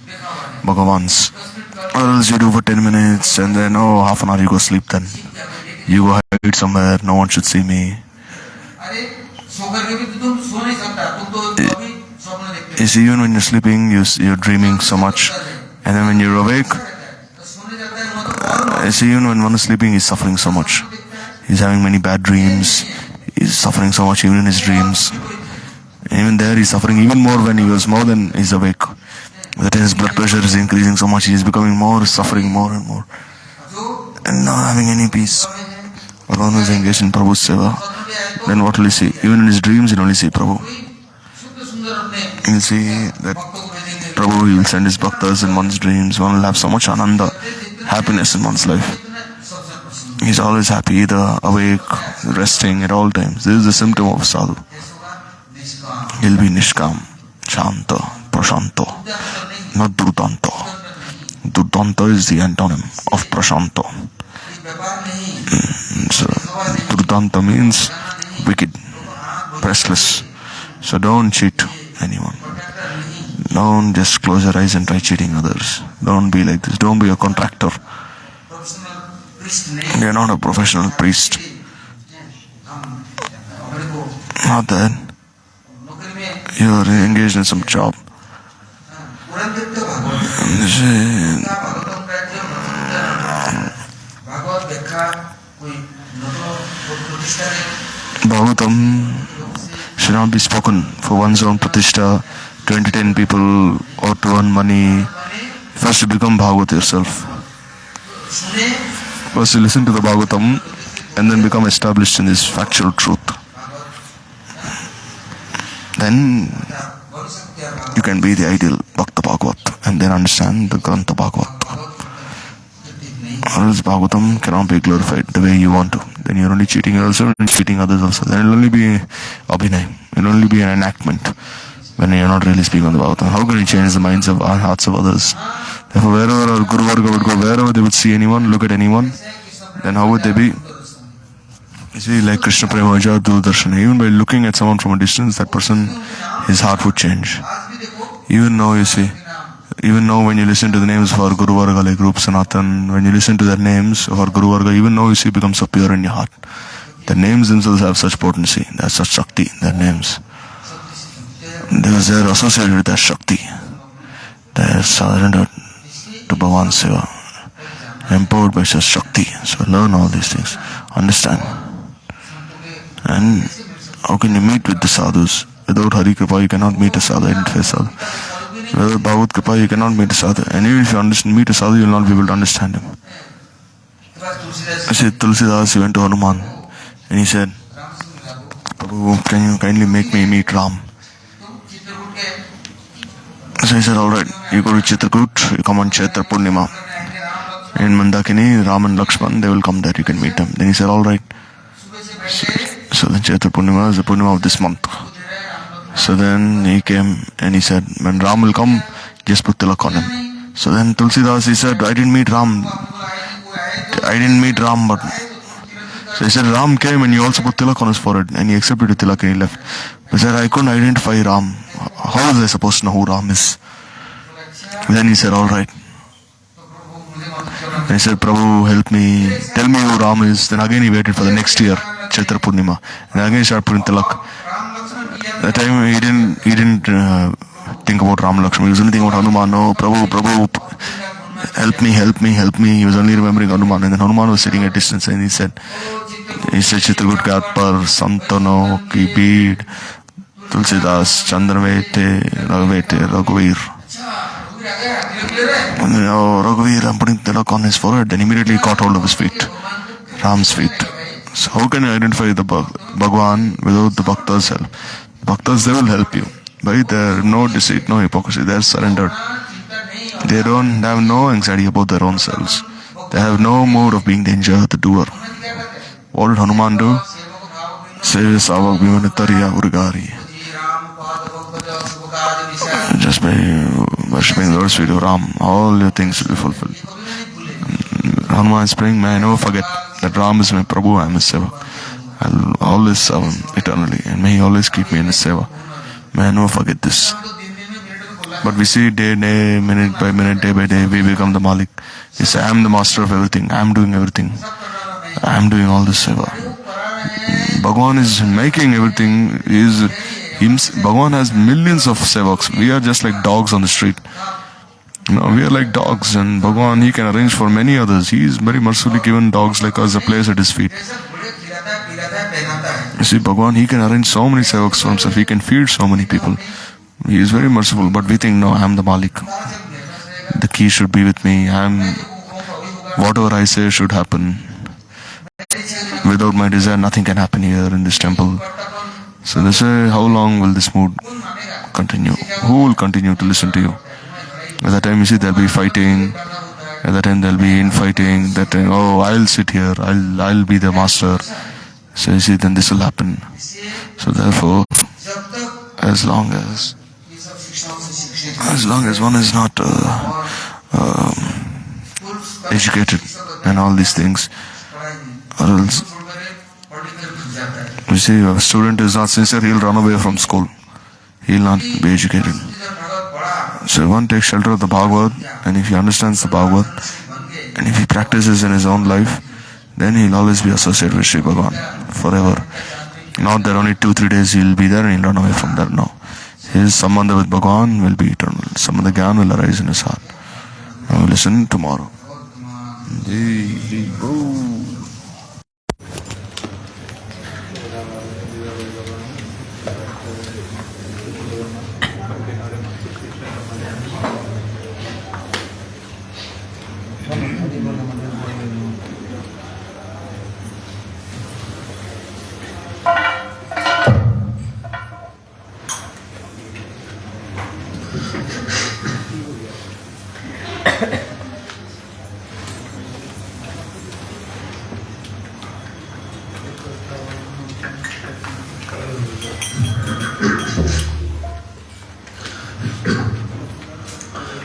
B: Bhagavan's. Or else you do for 10 minutes and then, half an hour you go sleep then. You go ahead hide somewhere, no one should see me. You see, even when you're sleeping, you're dreaming so much. And then when you're awake, you see, even when one is sleeping, he's suffering so much. He's having many bad dreams. He's suffering so much even in his dreams. And even there, he's suffering even more when he was more than he's awake. That his blood pressure is increasing so much, he is becoming more, suffering more and more. And not having any peace. But one who is engaged in Prabhu's seva, then what will he see? Even in his dreams, he'll only see Prabhu. He'll see that Prabhu, he will send his bhaktas in one's dreams. One will have so much ananda, happiness in one's life. He's always happy, either awake, resting at all times. This is the symptom of sadhu. He'll be nishkam, shanta, prashanto, not durdanto. Durdanto is the antonym of prashanto. So, durdanto means wicked, restless. So don't cheat anyone. Don't just close your eyes and try cheating others. Don't be like this. Don't be a contractor. You're not a professional priest. Not that. You're engaged in some job. Bhagavatam should not be spoken for one's own pratishtha, to entertain people or to earn money. First you become Bhagavat yourself. First you listen to the Bhagavatam and then become established in this factual truth. Then you can be the ideal Bhakta Bhagavat and then understand the Grantha Bhagavat. Or else Bhagavatam cannot be glorified the way you want to. Then you're only cheating yourself and cheating others also. Then it'll only be abhinay. It'll only be an enactment when you're not really speaking on the Bhagavatam. How can you change the minds of our hearts of others? Therefore, wherever our Guru Varga would go, wherever they would see anyone, look at anyone, then how would they be? You see, like Krishna Premaja, Durdarshana, even by looking at someone from a distance, that person, his heart would change. Even now, you see, even now when you listen to the names of our Guru Varga, like Rup Sanatan, when you listen to their names of our Guru Varga, even now you see, it becomes so pure in your heart. The names themselves have such potency, they have such Shakti, their names. Because they are associated with that Shakti. They are surrendered to Bhagavan's seva, empowered by such Shakti. So learn all these things, understand. And how can you meet with the sadhus? Without Hari Kripa, you cannot meet a sadhu, identify a sadhu. Without Bhagavad Kripa, you cannot meet a sadhu. And even if you meet a sadhu, you will not be able to understand him. I said, Tulsidas, he went to Hanuman and he said, Prabhu, can you kindly make me meet Ram? So he said, alright, you go to Chitrakoot, you come on Chaitra Purnima. In Mandakini, Ram and Lakshman, they will come there, you can meet them. Then he said, alright. So then Chaitra Purnima is the Purnima of this month. So then he came and he said, when Ram will come, just put tilak on him. So then Tulsidas, he said, I didn't meet Ram, but... So he said, Ram came and he also put tilak on his forehead and he accepted the tilak and he left. He said, I couldn't identify Ram. How was I supposed to know who Ram is? Then he said, alright. He said, Prabhu, help me, tell me who Ram is. Then again he waited for the next year, Chaitra Purnima. And again he started putting tilak. That time he didn't think about Ram Lakshman. He was only thinking about Hanuman. No, Prabhu, help me. He was only remembering Hanuman. And then Hanuman was sitting at distance and he said, Chitragut Gat par Santano ki bead Tulsidas Chandravete Raghuveer. Oh, Raghuveer, I'm putting tilak on his forehead. Then immediately he caught hold of his feet, Ram's feet. So how can you identify the Bhagwan without the Bhakta's help? The Bhaktas, they will help you. Right? There no deceit, no hypocrisy. They are surrendered. They have no anxiety about their own selves. They have no mood of being the enjoyer, the doer. What did Hanuman do? Save Savak Vimanitariya Urgari. Just by worshipping the Lord's feet of Ram, all your things will be fulfilled. Hanuman is praying, may I never forget that Ram is my Prabhu, I am his seva. I'll always serve him eternally and may he always keep me in his seva. May I never forget this. But we see day, minute by minute, day by day, we become the Malik. We say, I am the master of everything, I am doing everything. I am doing all this seva. Bhagavan is making everything. Bhagavan has millions of sevaks. We are just like dogs on the street. We are like dogs, and Bhagavan, He can arrange for many others. He is very mercifully given dogs like us a place at His feet. You see, Bhagavan, He can arrange so many sevaks for Himself. He can feed so many people. He is very merciful, but we think, no, I am the Malik. The key should be with me. Whatever I say should happen. Without my desire, nothing can happen here in this temple. So they say, how long will this mood continue? Who will continue to listen to you? At that time, you see, there'll be fighting. At that time, there'll be infighting. That time, oh, I'll sit here. I'll be the master. So you see, then this will happen. So therefore, as long as one is not educated and all these things, or else, you see, if a student is not sincere, he'll run away from school. He'll not be educated. So one takes shelter of the Bhagavad, and if he understands the Bhagavad, and if he practices in his own life, then he'll always be associated with Sri Bhagavan forever. Not that only 2-3 days he'll be there and he'll run away from there. No. His sambandha with Bhagavan will be eternal. Sambandha Gyan will arise in his heart. I will listen tomorrow.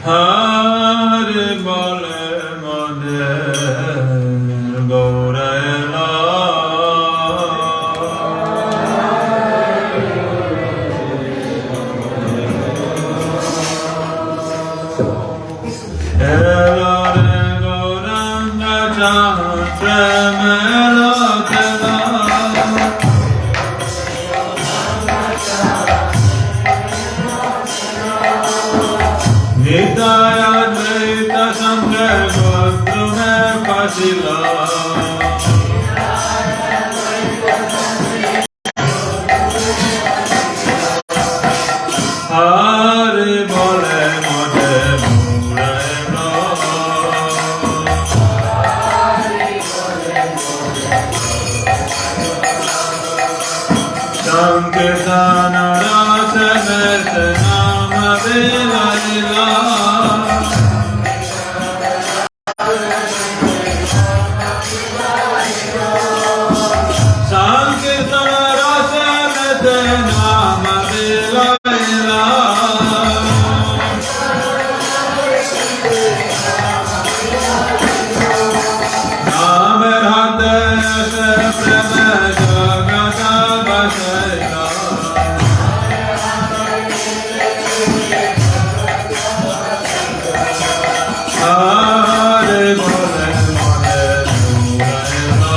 C: Hare Bole Mane Gaurela Elare Gauranga Premela Tela Nitaya Dvaita Sangha Gotru Mein Pasila Hare Bole Mate Mureno Sankirtana Rasa Mete Nama Vela Lila Sankirtana Rasa Mete Nama Vela Lila Name Radha Se Prema Jagata Basaya Hare Bole Mane Murena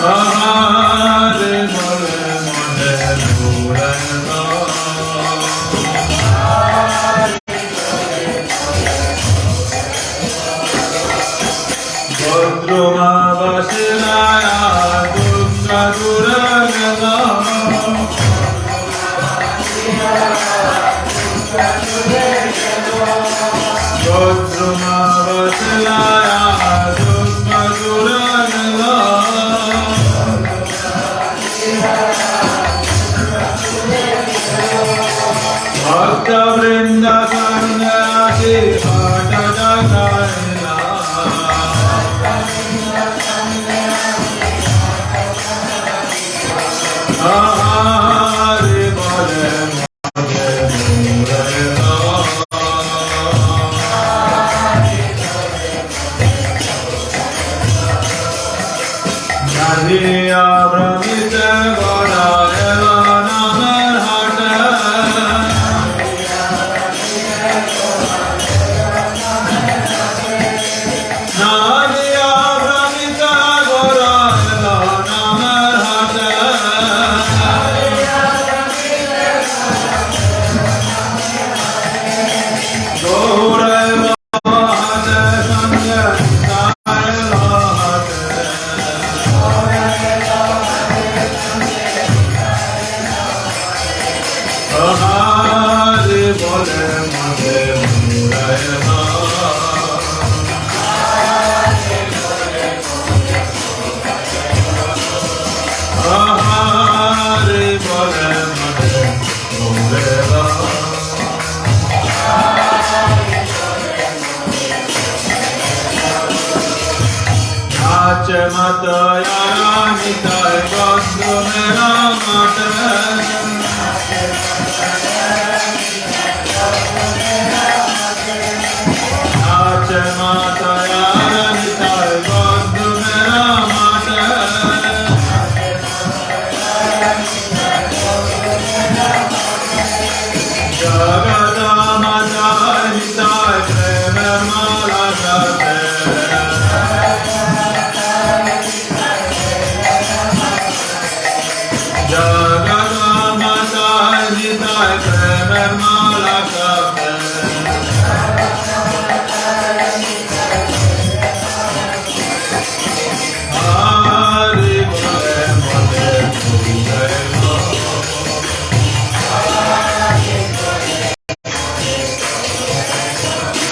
C: Hare Bole Mane Murena Godruma Vasilaya Dukka Duragala Godruma Vasilaya Dukka Duragala Bhakta Vrinda Sangati Bhata Jagaila Hare Bole Mane Murena Nadiya Brahmite Gora Ela Namer Hate Hare bole made murayana. Hare bole made murayana. Nache mata yara nitai bandhu mera mata. Nache mata yara nitai bandhu mera mata. Jagata mata nitai prema mala kate. Jagadamata Nitai Premananda Kate. Hari Bole Mate Pujyapad.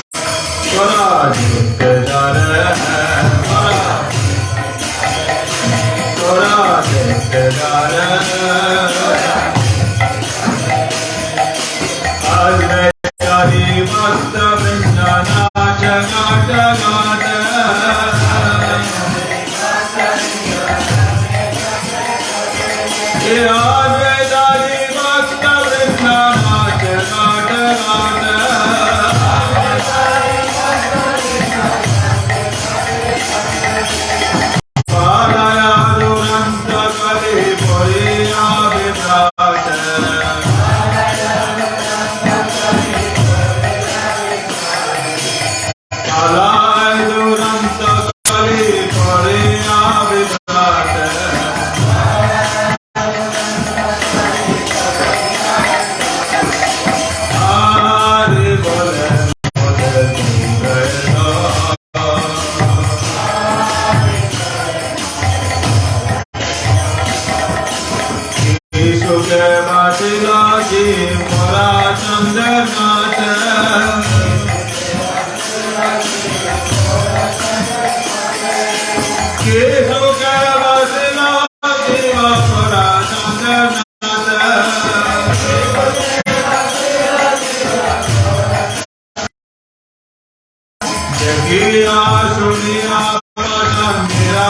C: Swaraj Te Jare Swaraj Te Jare. Hari Bhakta Vindana Jagata Gata. Hari Bhakta Vindana Jagata Gata. Padaya Duranta Kali Poriya Vibrata. Alai Duranta Kali Poriya Vibrata. Hari Bole Mode Murayana. Ishuke Batila Ji Mora Chandranata. Ishuke Batila Ji Mora Chandranata. Jagiya Suniya Vajan Mira